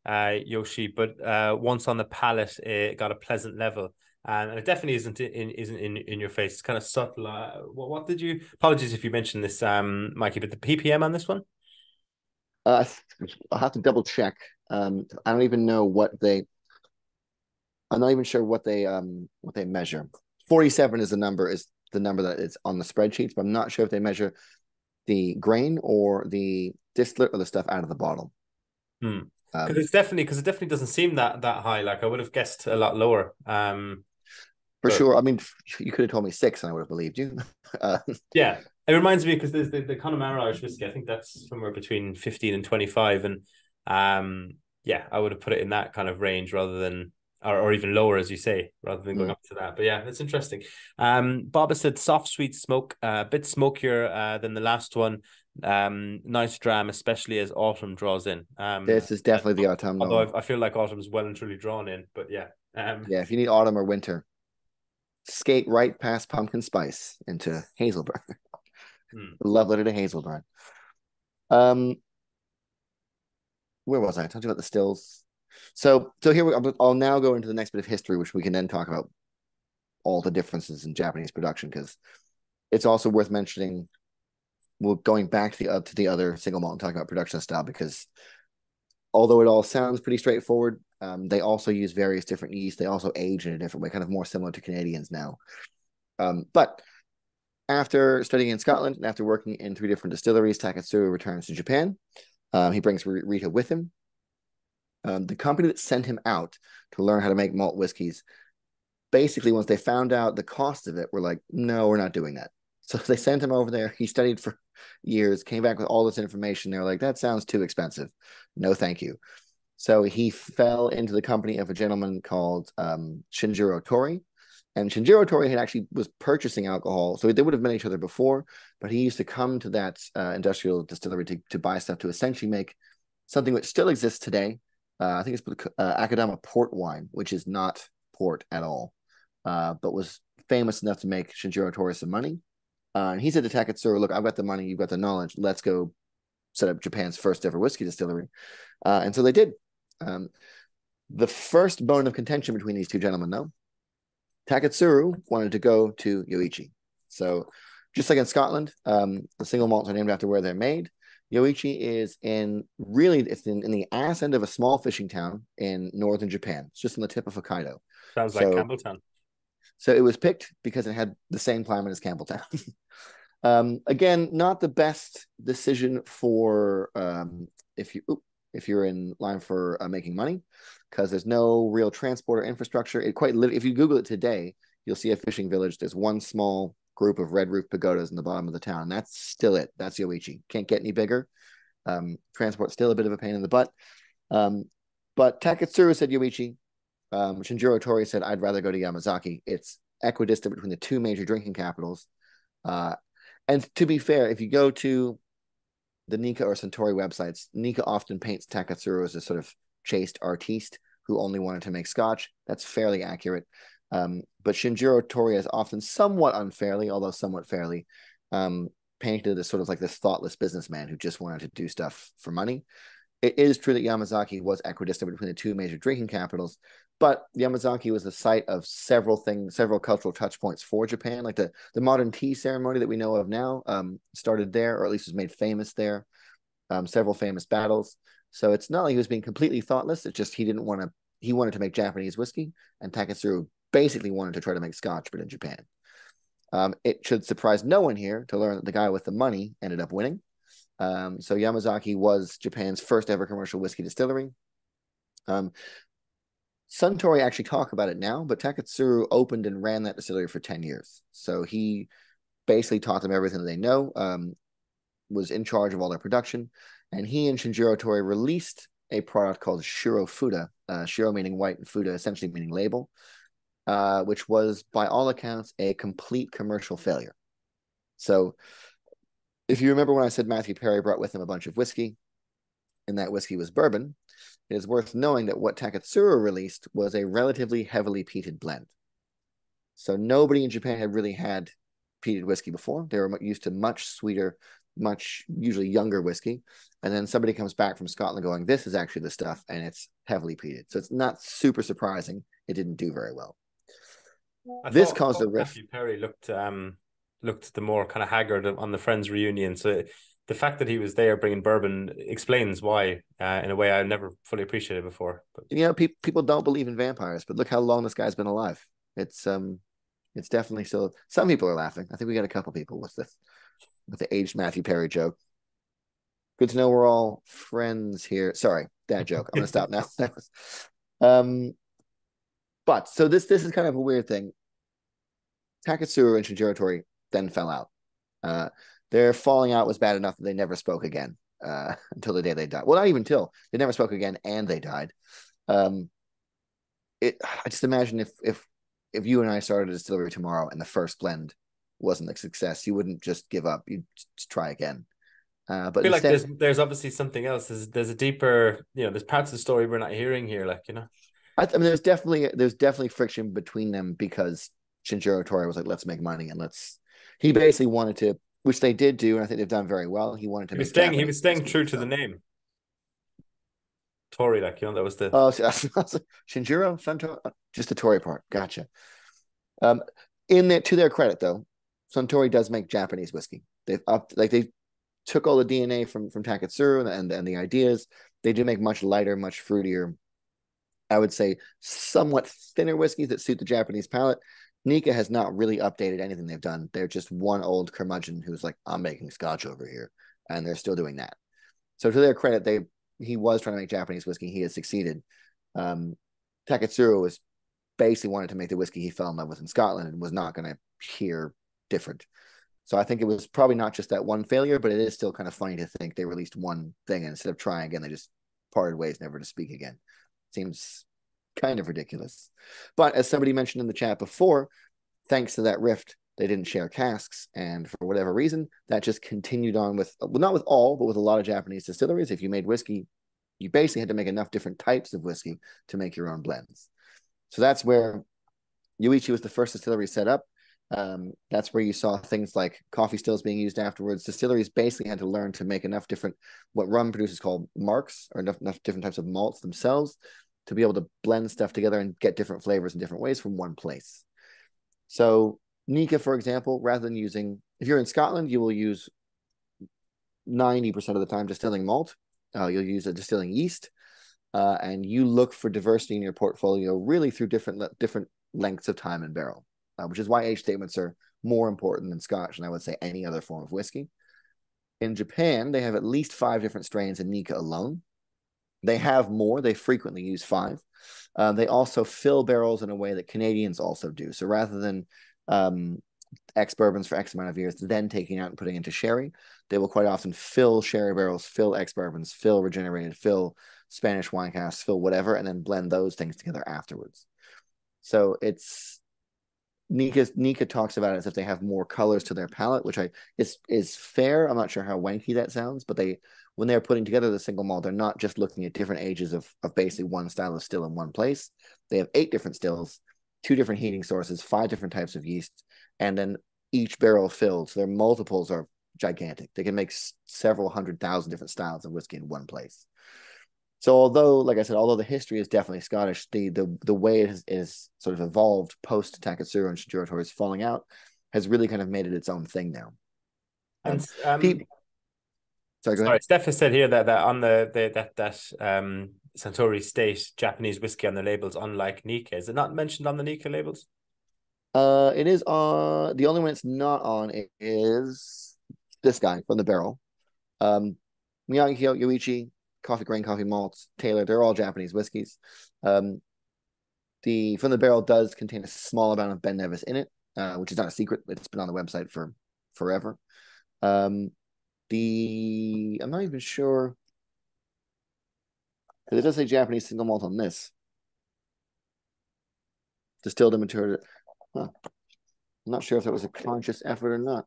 Yoshi, but once on the palate, it got a pleasant level. And it definitely isn't in your face. It's kind of subtle. What did you? Apologies if you mentioned this, Mikey, but the ppm on this one? uh, I'll have to double check. I don't even know what they. I'm not even sure what they measure. 47 is the number that is on the spreadsheets, but I'm not sure if they measure the grain or the distillate or the stuff out of the bottle. Because it definitely doesn't seem that high. Like I would have guessed a lot lower. For But sure. I mean, you could have told me 6 and I would have believed you. yeah, it reminds me because there's the Connemara Irish whiskey. I think that's somewhere between 15 and 25, and yeah, I would have put it in that kind of range rather than or even lower, as you say, rather than going up to that. But yeah, that's interesting. Bob has said soft, sweet smoke, a bit smokier than the last one. Nice dram, especially as autumn draws in. This is definitely the autumnal. Although I feel like autumn's well and truly drawn in, but yeah. Yeah, if you need autumn or winter, skate right past pumpkin spice into hazelburn. Love letter to hazelburn. Where was I? I talked about the stills. So here I'll now go into the next bit of history, which we can then talk about all the differences in Japanese production, because it's also worth mentioning. Well, going back to the other single malt and talking about production style, because although it all sounds pretty straightforward, they also use various different yeasts. They also age in a different way, kind of more similar to Canadians now. But after studying in Scotland and after working in 3 different distilleries, Taketsuru returns to Japan. He brings Rita with him. The company that sent him out to learn how to make malt whiskeys, basically, once they found out the cost of it, were like, no, we're not doing that. So they sent him over there. He studied for years, came back with all this information. They're like, that sounds too expensive. No, thank you. So he fell into the company of a gentleman called Shinjiro Tori. And Shinjiro Tori had actually was purchasing alcohol. So they would have met each other before, but he used to come to that industrial distillery to buy stuff to essentially make something which still exists today. I think it's Akadama port wine, which is not port at all, but was famous enough to make Shinjiro Tori some money. And he said to Taketsuru, look, I've got the money, you've got the knowledge. Let's go set up Japan's first ever whiskey distillery. And so they did. The first bone of contention between these two gentlemen, though, Taketsuru wanted to go to Yoichi. So just like in Scotland, the single malts are named after where they're made. Yoichi is it's in the ass end of a small fishing town in northern Japan. It's just on the tip of Hokkaido. Sounds like Campbelltown. So it was picked because it had the same climate as Campbelltown. Again, not the best decision for if you're in line for making money, because there's no real transport or infrastructure. If you Google it today, you'll see a fishing village. There's one small group of red roof pagodas in the bottom of the town. That's still it. That's Yoichi. Can't get any bigger. Transport's still a bit of a pain in the butt. But Taketsuru said Yoichi. Shinjiro Tori said, I'd rather go to Yamazaki. It's equidistant between the 2 major drinking capitals. And to be fair, if you go to the Nikka or Suntory websites, Nikka often paints Taketsuru as a sort of chaste artiste who only wanted to make scotch. That's fairly accurate. But Shinjiro Tori is often somewhat unfairly, although somewhat fairly, painted as sort of like this thoughtless businessman who just wanted to do stuff for money. It is true that Yamazaki was equidistant between the 2 major drinking capitals, but Yamazaki was the site of several cultural touch points for Japan. Like the modern tea ceremony that we know of now started there, or at least was made famous there. Several famous battles. So it's not like he was being completely thoughtless. It's just he wanted to make Japanese whiskey, and Taketsuru basically wanted to try to make scotch, but in Japan. It should surprise no one here to learn that the guy with the money ended up winning. So Yamazaki was Japan's first ever commercial whiskey distillery. Suntory actually talk about it now, but Taketsuru opened and ran that distillery for 10 years. So he basically taught them everything that they know, was in charge of all their production, and he and Shinjiro Tori released a product called Shiro Fuda, Shiro meaning white and Fuda essentially meaning label, which was by all accounts a complete commercial failure. So if you remember when I said Matthew Perry brought with him a bunch of whiskey, and that whiskey was bourbon, it is worth knowing that what Taketsuru released was a relatively heavily peated blend. So nobody in Japan had really had peated whiskey before. They were used to much sweeter, much usually younger whiskey. And then somebody comes back from Scotland going, this is actually the stuff, and it's heavily peated. So it's not super surprising it didn't do very well. This caused a rift. Matthew Perry looked the more kind of haggard on the Friends reunion. So the fact that he was there bringing bourbon explains why, in a way I never fully appreciated before. But you know, people don't believe in vampires, but look how long this guy's been alive. It's definitely still. Some people are laughing. I think we got a couple people with the aged Matthew Perry joke. Good to know we're all friends here. Sorry, that joke. I'm gonna stop now. But so this is kind of a weird thing. Taketsuru and Shinjiro Tori then fell out. Their falling out was bad enough that they never spoke again until the day they died. Well, not even till they never spoke again and they died. I just imagine if you and I started a distillery tomorrow and the first blend wasn't a success, you wouldn't just give up. You'd just try again. But I feel instead, like there's obviously something else. There's a deeper, there's parts of the story we're not hearing here. Like, I mean, there's definitely friction between them because Shinjiro Tori was like, let's make money and he basically wanted to, which they did do, and I think they've done very well. He wanted to he was staying true to the name. Tori, like, that was the Shinjiro Suntory, just the Tori part. Gotcha. To their credit though, Suntory does make Japanese whiskey. They took all the DNA from Taketsuru and the ideas. They do make much lighter, much fruitier, I would say somewhat thinner whiskeys that suit the Japanese palate. Nikka has not really updated anything they've done. They're just one old curmudgeon who's like, I'm making scotch over here. And they're still doing that. So to their credit, he was trying to make Japanese whiskey. He has succeeded. Taketsuru was basically wanted to make the whiskey he fell in love with in Scotland and was not going to hear different. So I think it was probably not just that one failure, but it is still kind of funny to think they released one thing and instead of trying again, they just parted ways, never to speak again. Seems kind of ridiculous. But as somebody mentioned in the chat before, thanks to that rift, they didn't share casks. And for whatever reason, that just continued on with, well, not with all, but with a lot of Japanese distilleries. If you made whiskey, you basically had to make enough different types of whiskey to make your own blends. So that's where Yoichi was the first distillery set up. That's where you saw things like coffee stills being used afterwards. Distilleries basically had to learn to make enough different, what rum producers call marks, or enough different types of malts themselves to be able to blend stuff together and get different flavors in different ways from one place. So Nikka, for example, rather than using, if you're in Scotland, you will use 90% of the time distilling malt. You'll use a distilling yeast, and you look for diversity in your portfolio really through different lengths of time and barrel, which is why age statements are more important than Scotch, and I would say any other form of whiskey. In Japan, they have at least 5 different strains in Nikka alone. They have more. They frequently use 5. They also fill barrels in a way that Canadians also do. So rather than X bourbons for X amount of years, then taking out and putting into sherry, they will quite often fill sherry barrels, fill X bourbons, fill regenerated, fill Spanish wine casks, fill whatever, and then blend those things together afterwards. So it's Nikka talks about it as if they have more colors to their palate, which is fair. I'm not sure how wanky that sounds, but when they're putting together the single malt, they're not just looking at different ages of basically one style of still in one place. They have 8 different stills, 2 different heating sources, 5 different types of yeast, and then each barrel filled. So their multiples are gigantic. They can make several 100,000 different styles of whiskey in one place. So although, like I said, although the history is definitely Scottish, the way it is sort of evolved post Taketsuru and Shinjiro Tori's falling out has really kind of made it its own thing now. Sorry, Steph has said here that on that Suntory state Japanese whiskey on the labels, unlike Nikka. Is it not mentioned on the Nikka labels? It is on. The only one it's not on is this guy from the barrel. Miyagikyo, Yoichi, Coffey Grain, Coffey Malts, Tailored. They're all Japanese whiskeys. The from the barrel does contain a small amount of Ben Nevis in it, which is not a secret. It's been on the website for forever. I'm not even sure, because it does say Japanese single malt on this. Distilled and matured. Huh. I'm not sure if that was a conscious effort or not.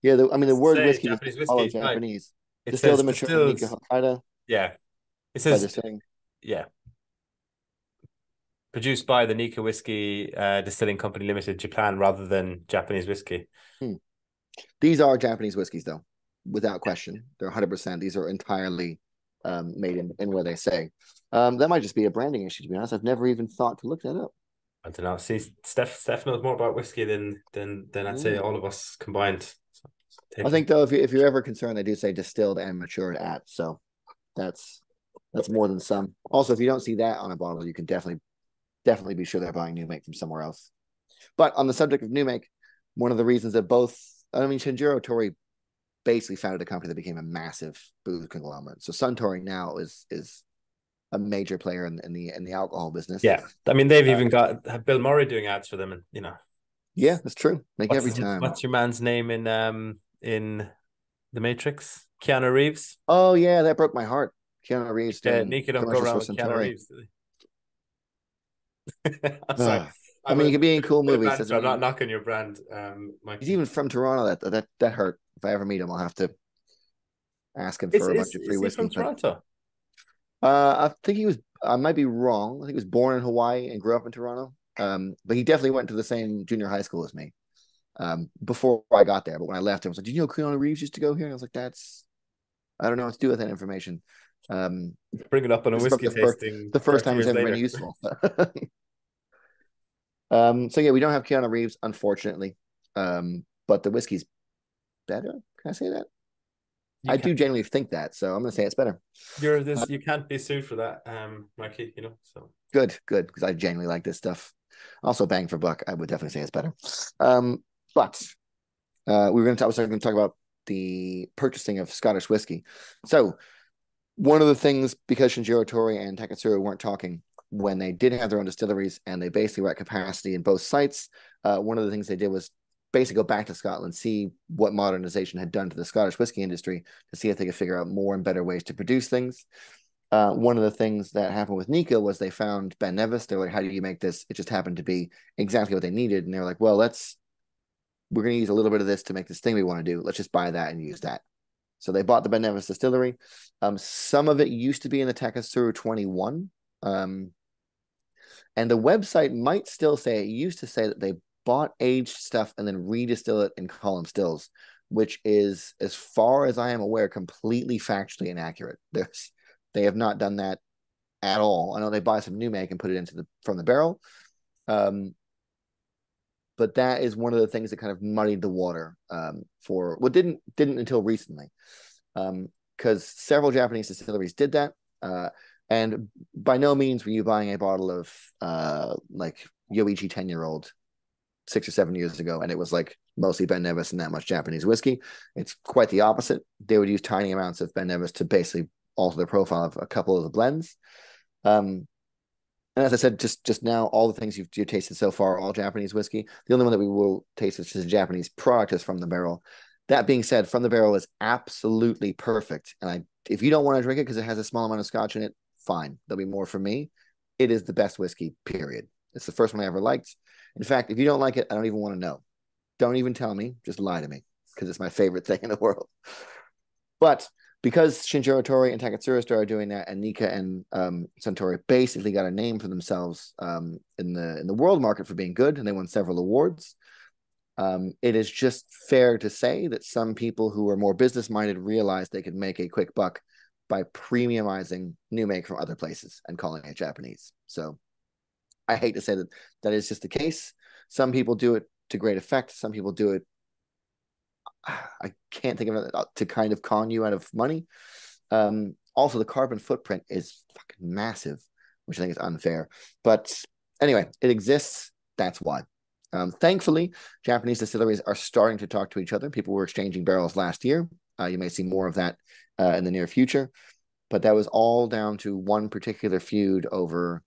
Yeah, I mean, the word Say whiskey does Japanese follow whiskey. No, Japanese. it Distilled says and matured in distilled. Nikka Hokkaido Yeah, it by says distilling. yeah. Produced by the Nikka Whiskey Distilling Company Limited, Japan, rather than Japanese whiskey. Hmm. These are Japanese whiskeys, though, without question. They're 100%. These are entirely made in where they say. That might just be a branding issue, to be honest. I've never even thought to look that up. I don't know. See, Steph knows more about whiskey than I'd say Yeah. all of us combined. So I take it. think though, if you're ever concerned, they do say distilled and matured at. So that's more than some. Also, if you don't see that on a bottle, you can definitely be sure they're buying new make from somewhere else. But on the subject of new make, one of the reasons that Shinjiro Tori basically founded a company that became a massive booze conglomerate. So Suntory now is a major player in the alcohol business. Yeah, I mean they've even got Bill Murray doing ads for them, and yeah, that's true. Like every time. what's your man's name in The Matrix? Keanu Reeves. Oh yeah, that broke my heart. Keanu Reeves doing Nika don't go commercials around for with Keanu Suntory. Reeves. I'm sorry. I mean, he can be in cool Bit of movies. banter. Doesn't I'm not mean knocking your brand, he's Mikey. even from Toronto. That hurt. If I ever meet him, I'll have to ask him Is for a is bunch of free is he from whiskey. But Toronto? I think he was. I might be wrong. I think he was born in Hawaii and grew up in Toronto. But he definitely went to the same junior high school as me. Before I got there, but when I left, I was like, "Did you know Keanu Reeves used to go here?" And I was like, "That's I don't know what to do with that information." Bring it up on a This is whiskey probably tasting the first 30 time it's years ever been later. useful. So yeah, we don't have Keanu Reeves, unfortunately. But the whiskey's better. Can I say that? You I can't. do genuinely think that, so I'm gonna say it's better. You're Uh, this. You can't be sued for that, Mikey. So good, because I genuinely like this stuff. Also, bang for buck, I would definitely say it's better. But I was going to talk about the purchasing of Scottish whiskey. So one of the things, because Shinjiro Tori and Taketsuru weren't talking when they did have their own distilleries and they basically were at capacity in both sites, one of the things they did was basically go back to Scotland, see what modernization had done to the Scottish whiskey industry to see if they could figure out more and better ways to produce things. One of the things that happened with Nikka was they found Ben Nevis. They're like, how do you make this? It just happened to be exactly what they needed. And they're like, well, we're going to use a little bit of this to make this thing we want to do. Let's just buy that and use that. So they bought the Ben Nevis distillery. Some of it used to be in the Takasuru 21. And the website might still say, it used to say that they bought aged stuff and then redistill it in column stills, which is, as far as I am aware, completely factually inaccurate. They have not done that at all. I know they buy some new make and put it from the barrel. But that is one of the things that kind of muddied the water for what didn't until recently, because several Japanese distilleries did that, and by no means were you buying a bottle of like Yoichi 10-year-old 6 or 7 years ago and it was like mostly Ben Nevis and that much Japanese whiskey. It's quite the opposite. They would use tiny amounts of Ben Nevis to basically alter the profile of a couple of the blends. And as I said just now, all the things you've tasted so far are all Japanese whiskey. The only one that we will taste is just a Japanese product is from the barrel. That being said, from the barrel is absolutely perfect. And if you don't want to drink it because it has a small amount of scotch in it, fine. There'll be more for me. It is the best whiskey, period. It's the first one I ever liked. In fact, if you don't like it, I don't even want to know. Don't even tell me. Just lie to me because it's my favorite thing in the world. But because Shinjiro Tori and Taketsuru started doing that, and Nikka and Suntory basically got a name for themselves in the world market for being good, and they won several awards. It is just fair to say that some people who are more business minded realized they could make a quick buck by premiumizing new make from other places and calling it Japanese. So I hate to say that is just the case. Some people do it to great effect. Some people do it, I can't think of it, to kind of con you out of money. Also, the carbon footprint is fucking massive, which I think is unfair. But anyway, it exists. That's why. Thankfully, Japanese distilleries are starting to talk to each other. People were exchanging barrels last year. You may see more of that in the near future. But that was all down to one particular feud over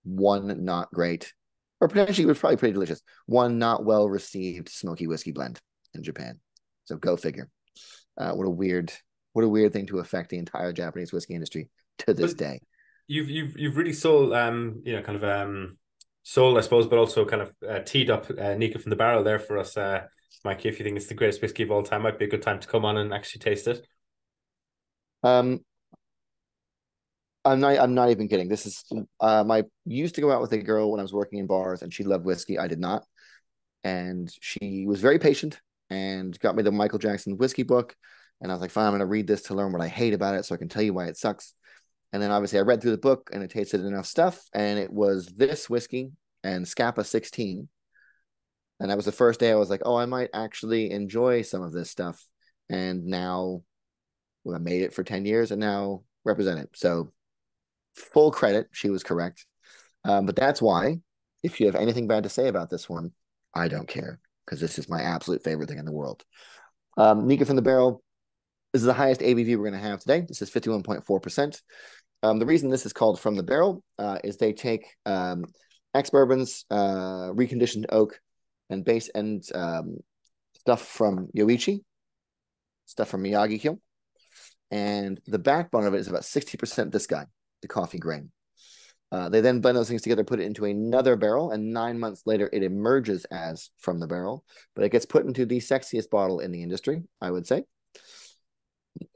one not great, or potentially it was probably pretty delicious, one not well received smoky whiskey blend in Japan. So go figure. What a weird thing to affect the entire Japanese whiskey industry to this day. You've really sold kind of sold, I suppose, but also kind of teed up Nikka from the barrel there for us Mikey, if you think it's the greatest whiskey of all time, might be a good time to come on and actually taste it. Um, I'm not even kidding. This is I used to go out with a girl when I was working in bars, and she loved whiskey. I did not, and she was very patient and got me the Michael Jackson whiskey book. And I was like, fine, I'm going to read this to learn what I hate about it, so I can tell you why it sucks. And then obviously I read through the book, and it tasted enough stuff, and it was this whiskey and Scapa 16. And that was the first day I was like, oh, I might actually enjoy some of this stuff. And now, well, I made it for 10 years and now represent it. So full credit, she was correct. But that's why, if you have anything bad to say about this one, I don't care, because this is my absolute favorite thing in the world. Nikka from the barrel. This is the highest ABV we're going to have today. This is 51.4%. The reason this is called from the barrel is they take ex-bourbons, reconditioned oak, and base and stuff from Yoichi, stuff from Miyagikyo. And the backbone of it is about 60% this guy, the coffee grain. They then blend those things together, put it into another barrel, and 9 months later, it emerges as from the barrel, but it gets put into the sexiest bottle in the industry, I would say.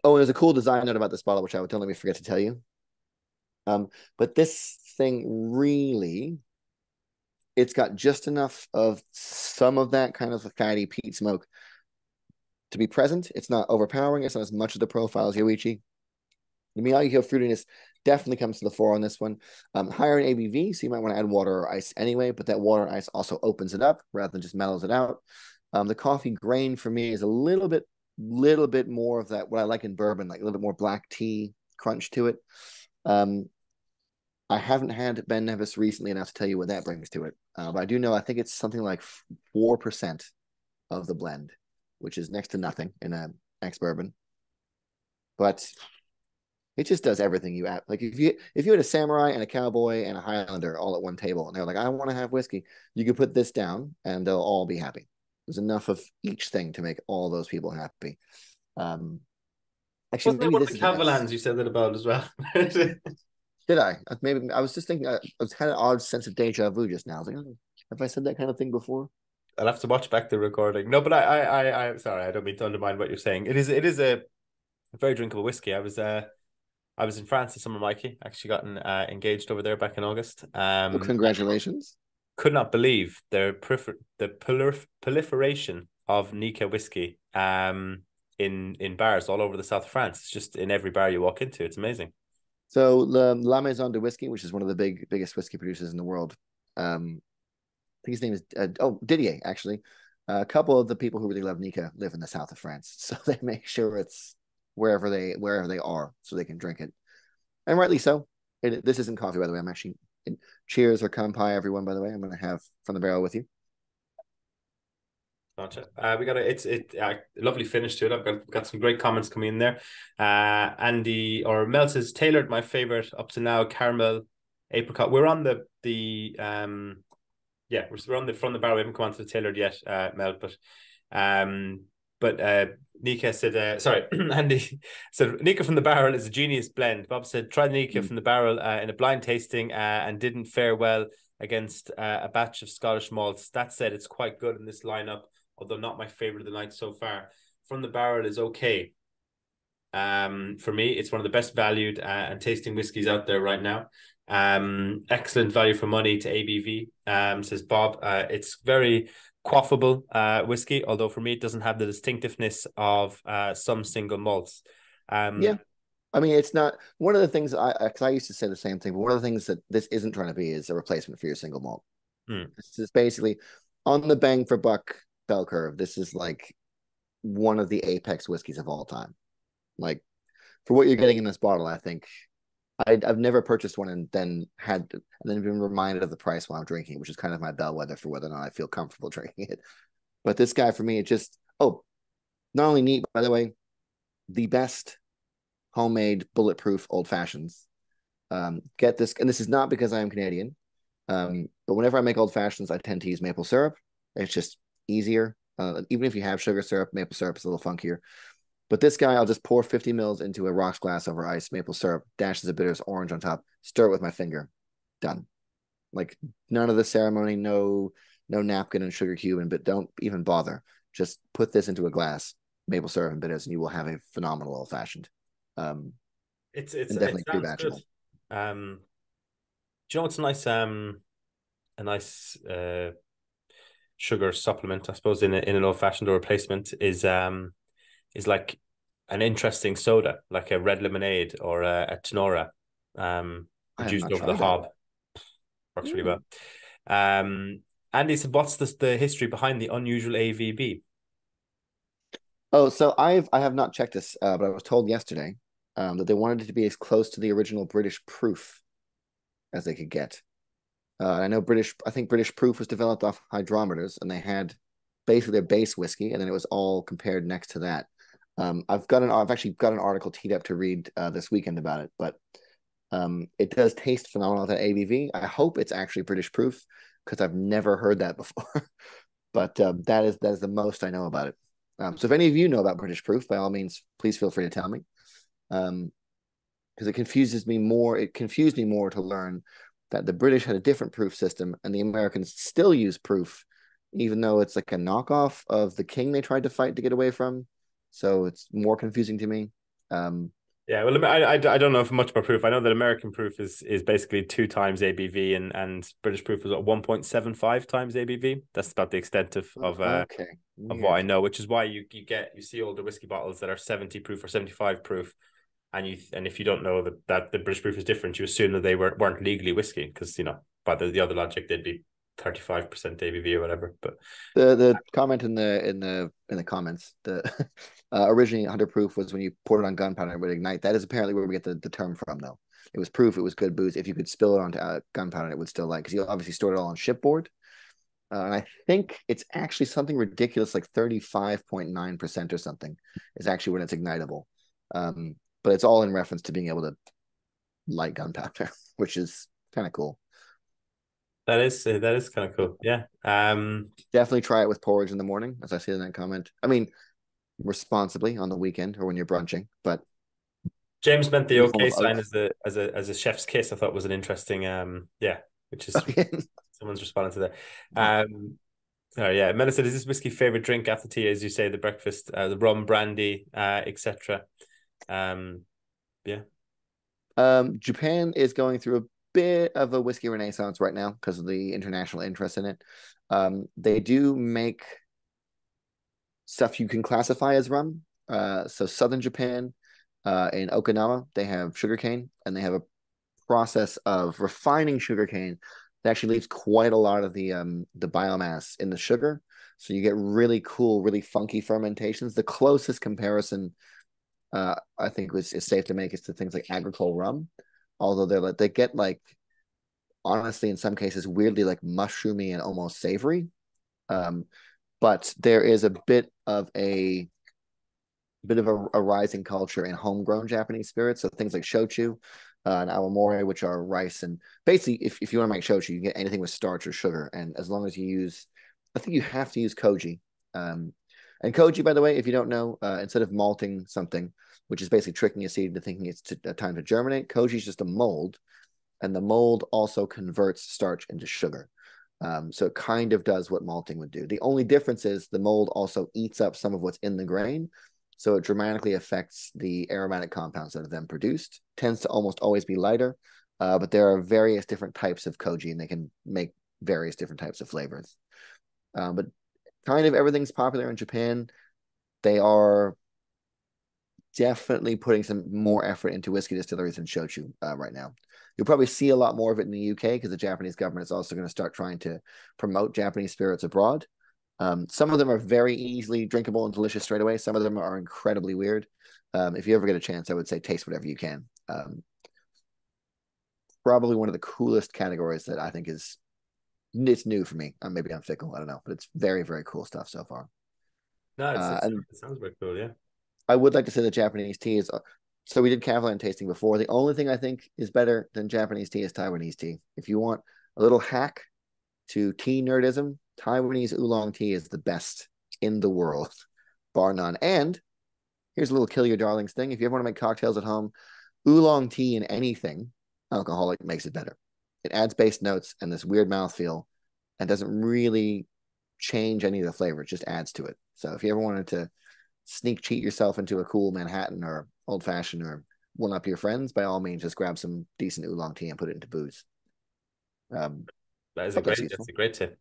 Oh, and there's a cool design note about this bottle, which don't let me forget to tell you. But this thing really, it's got just enough of some of that kind of a fatty peat smoke to be present. It's not overpowering. It's not as much of the profile as Yoichi. The Miyagikyo fruitiness definitely comes to the fore on this one. Higher in ABV, so you might want to add water or ice anyway, but that water and ice also opens it up rather than just mellows it out. The coffee grain for me is a little bit more of that, what I like in bourbon, like a little bit more black tea crunch to it. I haven't had Ben Nevis recently enough to tell you what that brings to it. But I do know, I think it's something like 4% of the blend, which is next to nothing in an ex-bourbon. But it just does everything you add. Like if you had a samurai and a cowboy and a Highlander all at one table, and they're like, I want to have whiskey, you could put this down and they'll all be happy. There's enough of each thing to make all those people happy. Actually, Wasn't that maybe one of this the is the best. Cavalans you said that about as well? Did I? Maybe I was just thinking. I had an odd sense of deja vu just now. I was like, oh, have I said that kind of thing before? I'll have to watch back the recording. No, but I'm sorry, I don't mean to undermine what you're saying. It is a very drinkable whiskey. I was in France this summer, Mikey. Actually, gotten engaged over there back in August. Well, congratulations. Could not believe the proliferation of Nikka whiskey in bars all over the south of France. It's just in every bar you walk into. It's amazing. So La Maison de Whiskey, which is one of the biggest whiskey producers in the world. I think his name is Didier. Actually, a couple of the people who really love Nikka live in the south of France, so they make sure it's wherever they are, so they can drink it, and rightly so. This isn't coffee, by the way. I'm actually cheers or kampai, everyone. By the way, I'm going to have from the barrel with you. Gotcha. We got a lovely finish to it. I've got some great comments coming in there. Andy or Melt says tailored, my favorite up to now, caramel apricot. We're on we're on the from the barrel. We haven't come on to the tailored yet, Melt, but Nikka said, sorry, Andy said Nikka from the barrel is a genius blend. Bob said try the Nikka from the barrel in a blind tasting and didn't fare well against a batch of Scottish malts. That said, it's quite good in this lineup, although not my favorite of the night so far. From the barrel is okay. For me, it's one of the best valued and tasting whiskies out there right now. Excellent value for money to ABV, says Bob. It's very quaffable whiskey, although for me it doesn't have the distinctiveness of some single malts. Yeah, I mean, it's not one of the things because I used to say the same thing, but one of the things that this isn't trying to be is a replacement for your single malt. This is basically on the bang for buck bell curve. This is like one of the apex whiskeys of all time. Like for what you're getting in this bottle, I think I've never purchased one and then been reminded of the price while I'm drinking it, which is kind of my bellwether for whether or not I feel comfortable drinking it. But this guy, for me, it just not only neat, by the way, the best homemade bulletproof old fashions. Get this, and this is not because I am Canadian, but whenever I make old fashions, I tend to use maple syrup. It's just easier. Even if you have sugar syrup, maple syrup is a little funkier. But this guy, I'll just pour 50 mils into a rocks glass over ice, maple syrup, dashes of bitters, orange on top, stir it with my finger. Done. Like none of the ceremony, no napkin and sugar cube, but don't even bother. just put this into a glass, maple syrup and bitters, and you will have a phenomenal old fashioned. And It definitely sounds good. pre-batchable. Do you know what's nice? A nice sugar supplement, I suppose, in an old fashioned or replacement is like an interesting soda, like a red lemonade or a Tenora, I have reduced not over the tried that. hob. Works really Mm. well. Andy said, "What's the history behind the unusual AVB?" Oh, so I have not checked this, but I was told yesterday that they wanted it to be as close to the original British proof as they could get. I know I think British proof was developed off hydrometers, and they had basically their base whiskey, and then it was all compared next to that. I've actually got an article teed up to read this weekend about it, but it does taste phenomenal at that ABV. I hope it's actually British proof because I've never heard that before. But that is the most I know about it. So if any of you know about British proof, by all means, please feel free to tell me. Because it confuses me more. It confused me more to learn that the British had a different proof system and the Americans still use proof, even though it's like a knockoff of the king they tried to fight to get away from. So it's more confusing to me. Yeah, well, I don't know much about proof. I know that American proof is basically 2 times ABV, and British proof is at 1.75 times ABV. That's about the extent Okay, of what I weird. know, which is why you see all the whiskey bottles that are 70 proof or 75 proof, and if you don't know that the British proof is different, you assume that they weren't legally whiskey because by the other logic they'd be 35% ABV or whatever. But The comment in the comments, the originally 100 proof was when you poured it on gunpowder it would ignite. That is apparently where we get the term from, though. It was proof. It was good booze. If you could spill it onto gunpowder, it would still because you obviously stored it all on shipboard. And I think it's actually something ridiculous, like 35.9% or something, is actually when it's ignitable. But it's all in reference to being able to light gunpowder, which is kind of cool. that is kind of cool. Yeah. Definitely try it with porridge in the morning, as I see in that comment. I mean, responsibly on the weekend or when you're brunching, but James meant the any form okay of sign oats. as a chef's kiss. I thought was an interesting yeah, which is someone's responding to that. Oh yeah, Mela said, "Is this whiskey favorite drink after tea? As you say, the breakfast, the rum, brandy, etc." Yeah, Japan is going through a bit of a whiskey renaissance right now because of the international interest in it. They do make stuff you can classify as rum. So southern Japan, in Okinawa, they have sugarcane and they have a process of refining sugarcane that actually leaves quite a lot of the biomass in the sugar. So you get really cool, really funky fermentations. The closest comparison I think is safe to make is to things like agricole rum, although they get like honestly in some cases weirdly like mushroomy and almost savory. Um, but there is a bit of a rising culture in homegrown Japanese spirits. So things like shochu and awamori, which are rice. And basically, if you want to make shochu, you can get anything with starch or sugar. And as long as you use, I think you have to use koji. And koji, by the way, if you don't know, instead of malting something, which is basically tricking a seed into thinking it's time to germinate, koji is just a mold. And the mold also converts starch into sugar. So it kind of does what malting would do. The only difference is the mold also eats up some of what's in the grain. So it dramatically affects the aromatic compounds that are then produced. Tends to almost always be lighter, but there are various different types of koji and they can make various different types of flavors. But kind of everything's popular in Japan. They are definitely putting some more effort into whiskey distilleries and shochu right now. You'll probably see a lot more of it in the UK because the Japanese government is also going to start trying to promote Japanese spirits abroad. Some of them are very easily drinkable and delicious straight away. Some of them are incredibly weird. If you ever get a chance, I would say taste whatever you can. Probably one of the coolest categories that I think it's new for me. Maybe I'm fickle, I don't know, but it's very, very cool stuff so far. no, And it sounds very cool. Yeah, I would like to say that Japanese tea is. So we did Kavalan tasting before. The only thing I think is better than Japanese tea is Taiwanese tea. If you want a little hack to tea nerdism, Taiwanese oolong tea is the best in the world, bar none. And here's a little kill your darlings thing. If you ever want to make cocktails at home, oolong tea in anything alcoholic makes it better. It adds base notes and this weird mouthfeel and doesn't really change any of the flavor. It just adds to it. So if you ever wanted to sneak cheat yourself into a cool Manhattan or old fashioned or one up your friends, by all means, just grab some decent oolong tea and put it into booze. That is Useful. a great tip.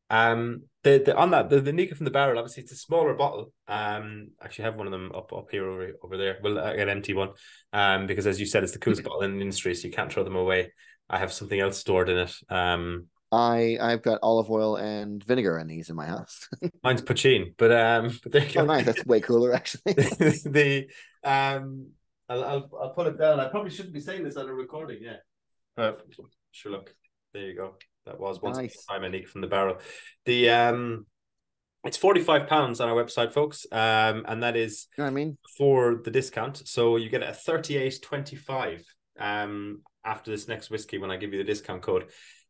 The on that the Nikka from the barrel, obviously it's a smaller bottle. Actually have one of them up here over there. Well, an empty one. Because as you said, it's the coolest bottle in the industry, so you can't throw them away. I have something else stored in it. I've got olive oil and vinegar in these in my house. Mine's poachine, but there you Oh, go. nice. That's way cooler, actually. The I'll put it down. I probably shouldn't be saying this on a recording, yeah. Sure, look, there you go. That was once upon Nice. a time a Nikka from the barrel. The it's £45 on our website, folks. And that is You know what I mean? for the discount. So you get a 38.25 after this next whiskey when I give you the discount code.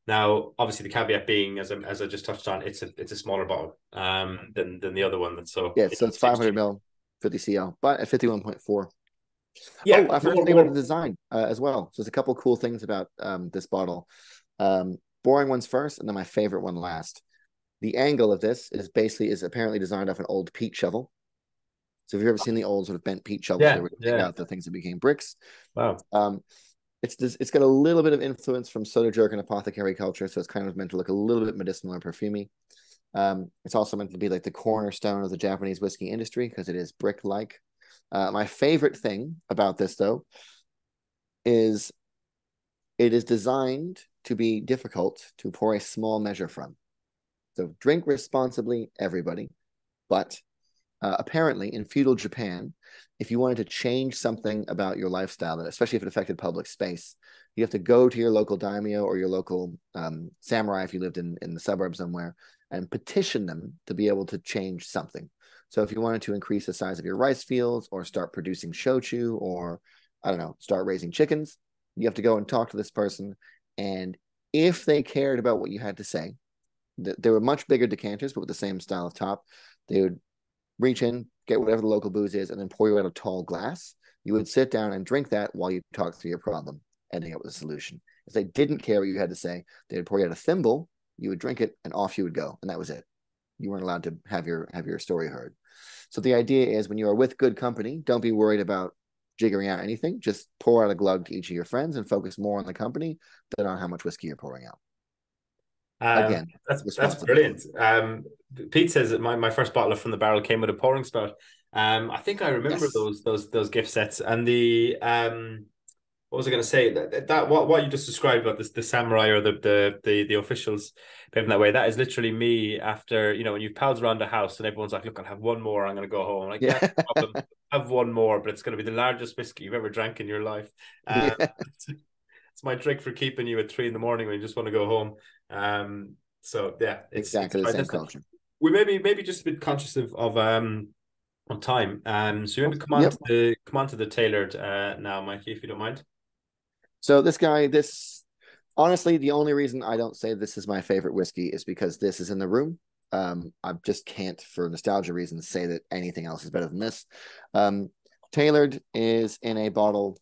Now, obviously, the caveat being, as I just touched on, it's a smaller bottle than the other one. That's so Yeah, so it's 500 mil, 50 cl, but at 51.4. yeah. Oh, I forgot to think about the design as well. So there's a couple cool things about this bottle. Boring ones first, and then my favorite one last. The angle of this is apparently designed off an old peat shovel. So if you've ever seen the old sort of bent peat shovels, they would dig out the things that became bricks. Wow. It's got a little bit of influence from soda jerk and apothecary culture, so it's kind of meant to look a little bit medicinal and perfumey. It's also meant to be like the cornerstone of the Japanese whiskey industry because it is brick-like. My favorite thing about this, though, is it is designed to be difficult to pour a small measure from. So drink responsibly, everybody. But apparently, in feudal Japan, if you wanted to change something about your lifestyle, especially if it affected public space, you have to go to your local daimyo or your local samurai if you lived in the suburbs somewhere and petition them to be able to change something. So if you wanted to increase the size of your rice fields or start producing shochu or, I don't know, start raising chickens, you have to go and talk to this person. And if they cared about what you had to say, they were much bigger decanters, but with the same style of top. They would reach in, get whatever the local booze is, and then pour you out a tall glass. You would sit down and drink that while you talk through your problem, ending up with a solution. If they didn't care what you had to say, they would pour you out a thimble, you would drink it, and off you would go. And that was it. You weren't allowed to have your story heard. So the idea is when you are with good company, don't be worried about jiggering out anything. Just pour out a glug to each of your friends and focus more on the company than on how much whiskey you're pouring out. Again, that's brilliant. Pete says that my first bottle of From the Barrel came with a pouring spout. I think I remember those gift sets and the what was I going to say that what you just described about the samurai or the officials behaving that way. That is literally me after when you've pals around the house and everyone's like, look, I'll have one more. I'm going to go home. I'm like, yeah, no problem. Have one more, but it's going to be the largest whiskey you've ever drank in your life. It's my trick for keeping you at 3 a.m. when you just want to go home. So yeah, it's exactly the same culture. We maybe just a bit conscious of on time. So you want to come on to the tailored now, Mikey, if you don't mind. So honestly, the only reason I don't say this is my favorite whiskey is because this is in the room. I just can't, for nostalgia reasons, say that anything else is better than this. Tailored is in a bottle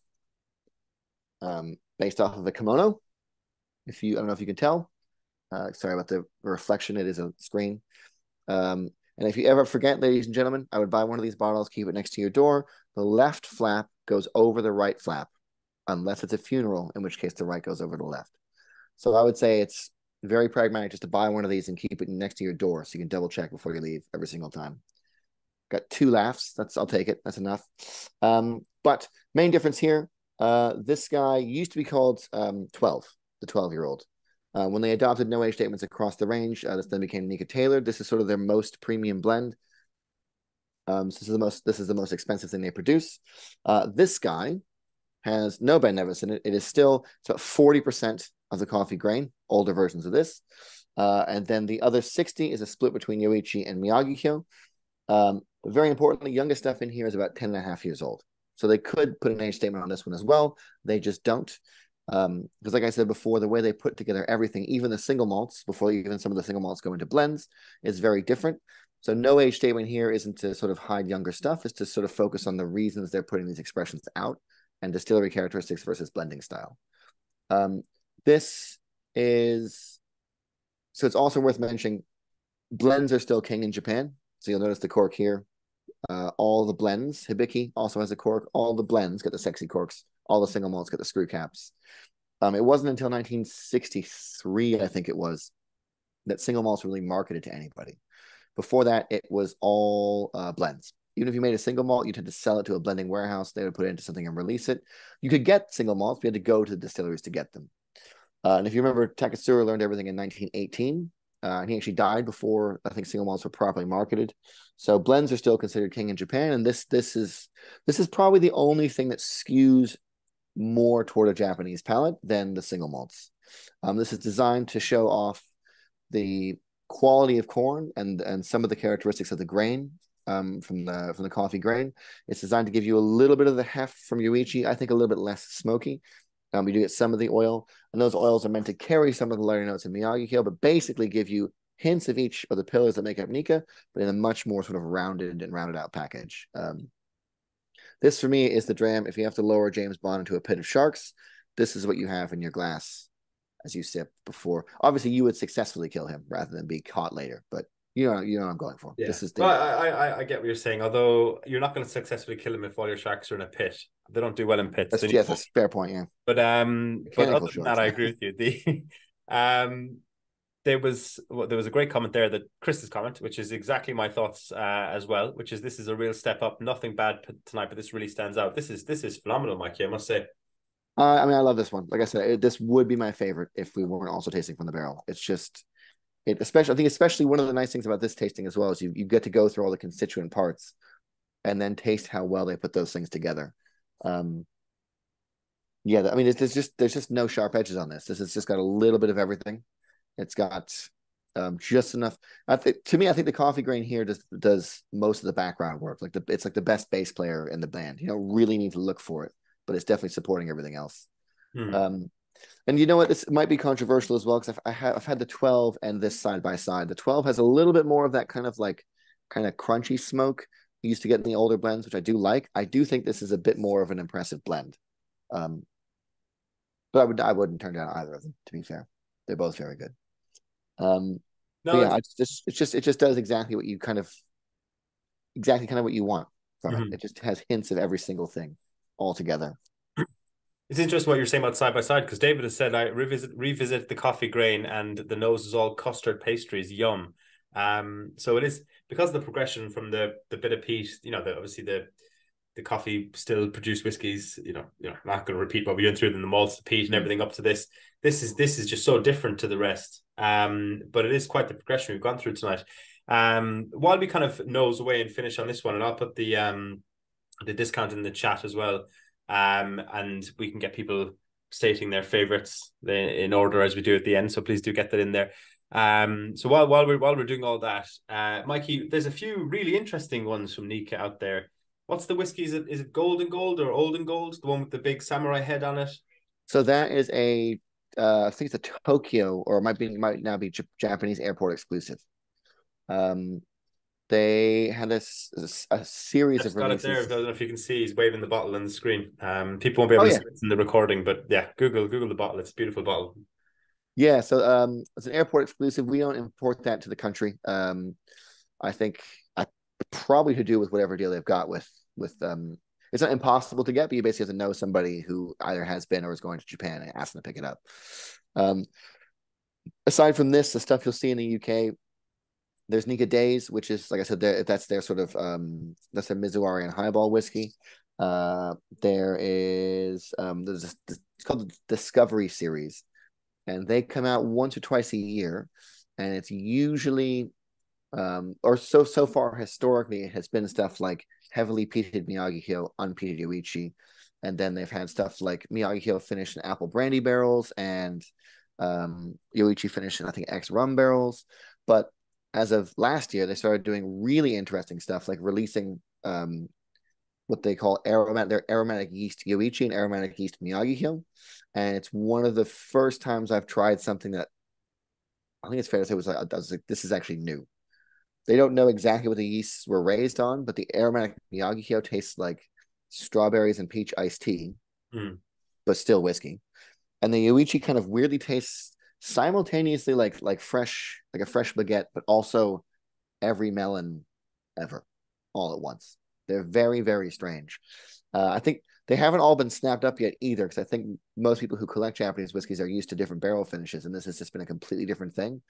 based off of a kimono. I don't know if you can tell. Sorry about the reflection. It is a screen. And if you ever forget, ladies and gentlemen, I would buy one of these bottles, keep it next to your door. The left flap goes over the right flap, unless it's a funeral, in which case the right goes over the left. So I would say it's very pragmatic just to buy one of these and keep it next to your door so you can double check before you leave every single time. Got 2 laughs. I'll take it. That's enough. But main difference here, this guy used to be called 12, the 12-year-old. When they adopted no age statements across the range, this then became Nikka Tailored. This is sort of their most premium blend. So this is the most expensive thing they produce. This guy has no Ben Nevis in it. It's about 40% of the coffee grain, older versions of this. And then the other 60 is a split between Yoichi and Miyagikyo. Very importantly, youngest stuff in here is about 10 and a half years old. So they could put an age statement on this one as well. They just don't. Because like I said before, the way they put together everything, even the single malts, before even some of the single malts go into blends, is very different. So no age statement here isn't to sort of hide younger stuff. It's to sort of focus on the reasons they're putting these expressions out and distillery characteristics versus blending style. So it's also worth mentioning, blends are still king in Japan. So you'll notice the cork here. All the blends, Hibiki also has a cork. All the blends get the sexy corks. All the single malts get the screw caps. It wasn't until 1963, I think it was, that single malts were really marketed to anybody. Before that, it was all blends. Even if you made a single malt, you'd have to sell it to a blending warehouse. They would put it into something and release it. You could get single malts, but you had to go to the distilleries to get them. And if you remember, Taketsuru learned everything in 1918. And he actually died before I think single malts were properly marketed. So blends are still considered king in Japan, and this is probably the only thing that skews more toward a Japanese palate than the single malts. This is designed to show off the quality of corn and some of the characteristics of the grain from the coffee grain. It's designed to give you a little bit of the heft from Yoichi. I think a little bit less smoky. You do get some of the oil, and those oils are meant to carry some of the lighter notes in Miyagikyo, but basically give you hints of each of the pillars that make up Nikka, but in a much more sort of rounded out package. This for me is the dram. If you have to lower James Bond into a pit of sharks, this is what you have in your glass as you sip before. Obviously, you would successfully kill him rather than be caught later, but you know what I'm going for. Yeah. This is well, I get what you're saying. Although you're not going to successfully kill him if all your sharks are in a pit. They don't do well in pits. That's a fair point. Yeah. But other than that, I yeah. agree with you. There was a great comment there, that Chris's comment, which is exactly my thoughts as well. Which is, this is a real step up. Nothing bad tonight, but this really stands out. This is phenomenal, Mikey, I must say. I mean, I love this one. Like I said, this would be my favorite if we weren't also tasting from the barrel. It's just especially one of the nice things about this tasting as well is you get to go through all the constituent parts and then taste how well they put those things together. Yeah, I mean, there's just no sharp edges on this. This has just got a little bit of everything. It's got just enough. I think the coffee grain here does most of the background work. It's like the best bass player in the band. You don't really need to look for it, but it's definitely supporting everything else. And you know what? This might be controversial as well, because I've had the 12 and this side by side. The 12 has a little bit more of that kind of crunchy smoke you used to get in the older blends, which I do like. I do think this is a bit more of an impressive blend. But I wouldn't turn down either of them, to be fair. They're both very good. No, yeah, it just does exactly what you kind of what you want from it. It just has hints of every single thing all together. It's interesting what you're saying about side by side, because David has said I revisit the coffee grain and the nose is all custard pastries. Yum. So it is, because of the progression from the bit of peat, obviously the coffee still produced whiskies, I'm not going to repeat what we went through in the malts, the peat and everything up to this. This is just so different to the rest. But it is quite the progression we've gone through tonight. While we kind of nose away and finish on this one, and I'll put the discount in the chat as well. And we can get people stating their favorites in order as we do at the end. So please do get that in there. So while we're doing all that, Mikey, there's a few really interesting ones from Nikka out there. What's the whiskey? Is it Golden Gold or Olden Gold? The one with the big samurai head on it? So that is I think it's a Tokyo, or it might now be Japanese airport exclusive. They had a series of releases. Got it there. I don't know if you can see, he's waving the bottle on the screen. People won't be able to see it in the recording, but yeah, Google the bottle. It's a beautiful bottle. Yeah, so it's an airport exclusive. We don't import that to the country. I think I probably to do with whatever deal they've got with it's not impossible to get, but you basically have to know somebody who either has been or is going to Japan and ask them to pick it up. Aside from this, the stuff you'll see in the UK, there's Nikka Days, which is, like I said, that's their sort of that's their Mizuwari and highball whiskey. There is it's called the Discovery series, and they come out once or twice a year, and it's usually or so far historically it has been stuff like heavily peated Miyagikyo, unpeated Yoichi, and then they've had stuff like Miyagikyo finished in apple brandy barrels and Yoichi finished in, I think, X rum barrels. But as of last year, they started doing really interesting stuff, like releasing what they call their aromatic yeast Yoichi and aromatic yeast Miyagikyo. And it's one of the first times I've tried something that I think it's fair to say was like, this is actually new. They don't know exactly what the yeasts were raised on, but the aromatic Miyagikyo tastes like strawberries and peach iced tea, but still whiskey. And the Yoichi kind of weirdly tastes simultaneously like a fresh baguette, but also every melon ever, all at once. They're very, very strange. I think they haven't all been snapped up yet either, because I think most people who collect Japanese whiskeys are used to different barrel finishes, and this has just been a completely different thing.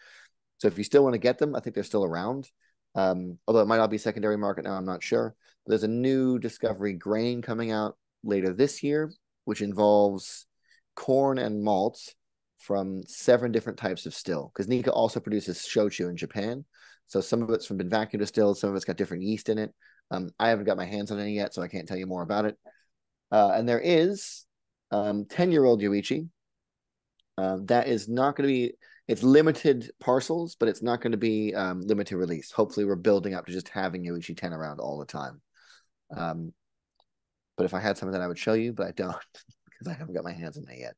So if you still want to get them, I think they're still around. Although it might not be secondary market now, I'm not sure. But there's a new Discovery grain coming out later this year, which involves corn and malts from 7 different types of still. Because Nikka also produces shochu in Japan. So some of it's been vacuum distilled, some of it's got different yeast in it. I haven't got my hands on any yet, so I can't tell you more about it. And there is 10-year-old Yoichi. That is not going to be, it's limited parcels, but it's not going to be limited release. Hopefully we're building up to just having Yoichi 10 around all the time. But if I had something that I would show you, but I don't, because I haven't got my hands on it yet.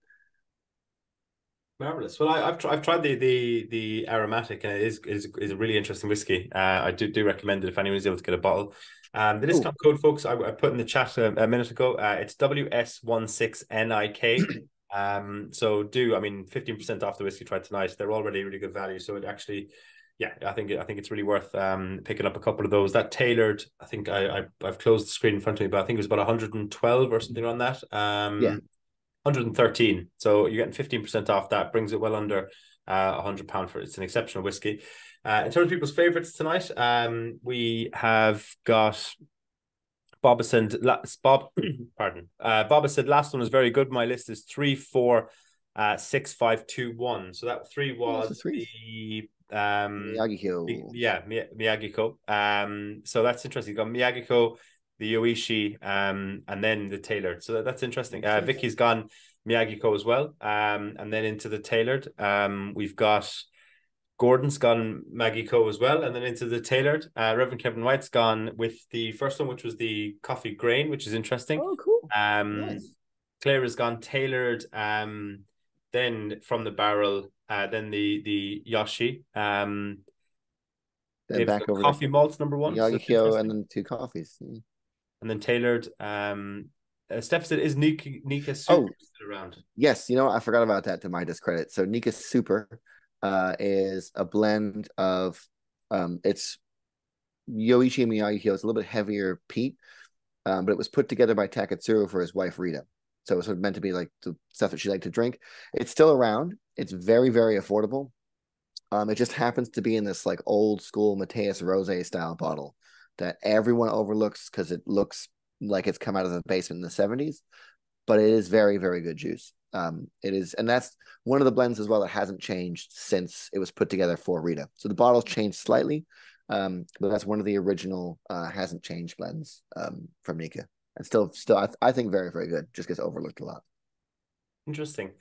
Marvelous. Well, I've tried the aromatic, and it is a really interesting whiskey. I do recommend it if anyone's able to get a bottle. The discount code, folks, I put in the chat a minute ago. It's WS16NIK. So I mean, 15% off the whiskey tried tonight. They're already really good value. So it actually, yeah, I think it's really worth picking up a couple of those. That tailored, I think I've closed the screen in front of me, but I think it was about 112 or something on that. Yeah. 113. So you're getting 15% off. That brings it well under £100 for it. It's an exceptional whiskey. In terms of people's favorites tonight, we have got Boba said Boba said last one was very good. My list is 3, 4, 6, 5, 2, 1. So that 3 was the Miyagikyo. Miyagiko. So that's interesting. You got Miyagiko, the Yoichi, and then the tailored. So that's interesting. Vicky's gone Miyagiko as well. And then into the tailored. We've got Gordon's gone Miyagiko as well, and then into the tailored. Reverend Kevin White's gone with the first one, which was the coffee grain, which is interesting. Oh, cool. Nice. Claire has gone tailored. Then from the barrel, then the Yoshi. Then back over coffee malts number 1. Miyagikyo, so and then 2 coffees. And then tailored. Steph said, is Nikka Super still around? Yes, I forgot about that, to my discredit. So Nikka Super is a blend of it's Yoichi and Miyagikyo. It's a little bit heavier peat, but it was put together by Taketsuru for his wife Rita. So it was sort of meant to be like the stuff that she liked to drink. It's still around. It's very, very affordable. It just happens to be in this like old school Mateus Rosé style bottle that everyone overlooks because it looks like it's come out of the basement in the 70s, but it is very, very good juice. It is, and that's one of the blends as well that hasn't changed since it was put together for Rita. So the bottle's changed slightly, but that's one of the original hasn't changed blends from Nikka, and still, I think very, very good. Just gets overlooked a lot. Interesting.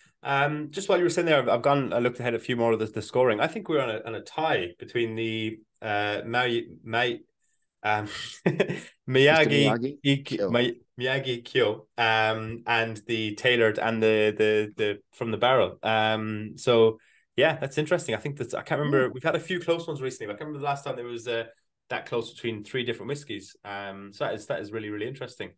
Just while you were sitting there, I looked ahead a few more of the scoring. I think we're on a tie between the Miyagikyo and the tailored and the from the barrel. So yeah, that's interesting. I think I can't remember. We've had a few close ones recently, but I can't remember the last time there was that close between 3 different whiskies. So that is really, really interesting.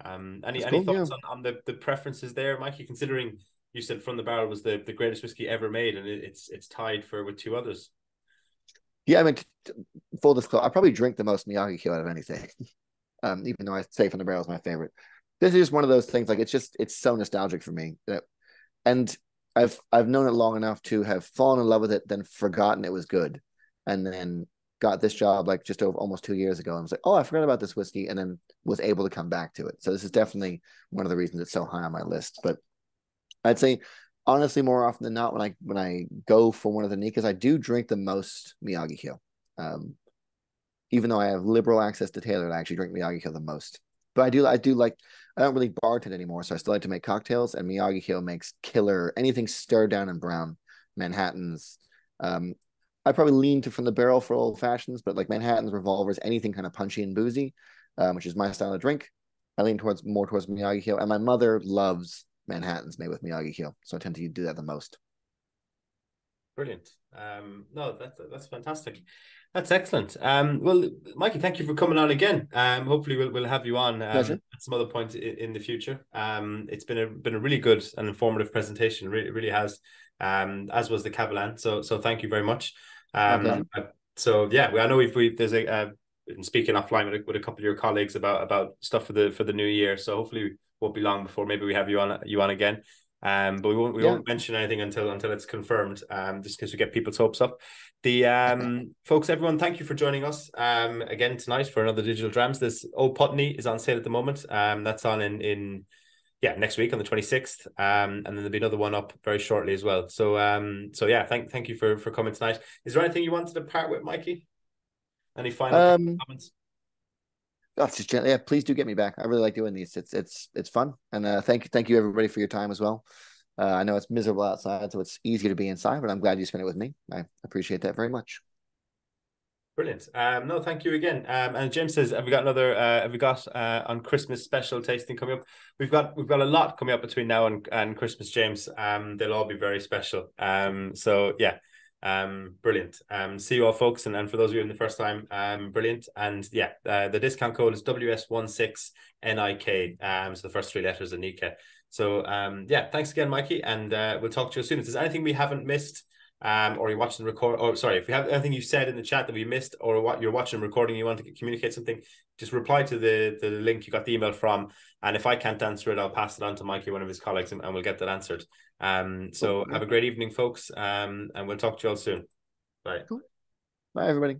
Any thoughts on the preferences there, Mikey? Considering you said from the barrel was the greatest whiskey ever made, and it's tied with 2 others. Yeah, I mean, full disclosure, I probably drink the most Miyagikyo out of anything, even though I say from the barrel is my favorite. This is just one of those things, like it's so nostalgic for me. And I've known it long enough to have fallen in love with it, then forgotten it was good, and then got this job like just over almost 2 years ago. And was like, oh, I forgot about this whiskey, and then was able to come back to it. So this is definitely one of the reasons it's so high on my list. But I'd say, honestly, more often than not, when I go for one of the Nikkas, I do drink the most Miyagikyo. Even though I have liberal access to tailored, I actually drink Miyagikyo the most. But I do like, I don't really bartend anymore, so I still like to make cocktails, and Miyagikyo makes killer anything stirred down in brown, Manhattans. I probably lean to from the barrel for old fashions, but like Manhattans, revolvers, anything kind of punchy and boozy, which is my style of drink. I lean more towards Miyagikyo, and my mother loves Manhattans made with Miyagikyo, so I tend to do that the most. Brilliant. No, that's fantastic. That's excellent. Well, Mikey, thank you for coming on again. Hopefully we'll have you on at some other point in the future. It's been a really good and informative presentation. It really has. As was the Catalan. So thank you very much. So yeah, I know if there's been speaking offline with a couple of your colleagues about stuff for the new year. So hopefully it won't be long before maybe we have you on again. But we won't mention anything until it's confirmed. Just because we get people's hopes up. The folks, everyone, thank you for joining us again tonight for another Digital Drams. This Old Putney is on sale at the moment. That's on in next week on the 26th. And then there'll be another one up very shortly as well. So yeah, thank you for coming tonight. Is there anything you wanted to part with, Mikey? Any final comments? That's just gently. Yeah, please do get me back. I really like doing these. It's fun, and thank you everybody for your time as well. I know it's miserable outside, so it's easier to be inside, but I'm glad you spent it with me. I appreciate that very much. Brilliant. No, thank you again. And James says, have we got on Christmas special tasting coming up? We've got a lot coming up between now and Christmas, James. They'll all be very special. So yeah. Brilliant. See you all, folks, and for those of you in the first time, brilliant. And yeah, the discount code is WS16NIK. So the first three letters of Nikka. So yeah, thanks again, Mikey, and we'll talk to you soon. If there's anything we haven't missed, or you're watching the record, or sorry, if you have anything you said in the chat that we missed, or what you're watching recording, you want to communicate something, just reply to the link you got the email from, and if I can't answer it, I'll pass it on to Mikey, one of his colleagues, and we'll get that answered. So have a great evening, folks, and we'll talk to you all soon. Bye. Cool. Bye, everybody.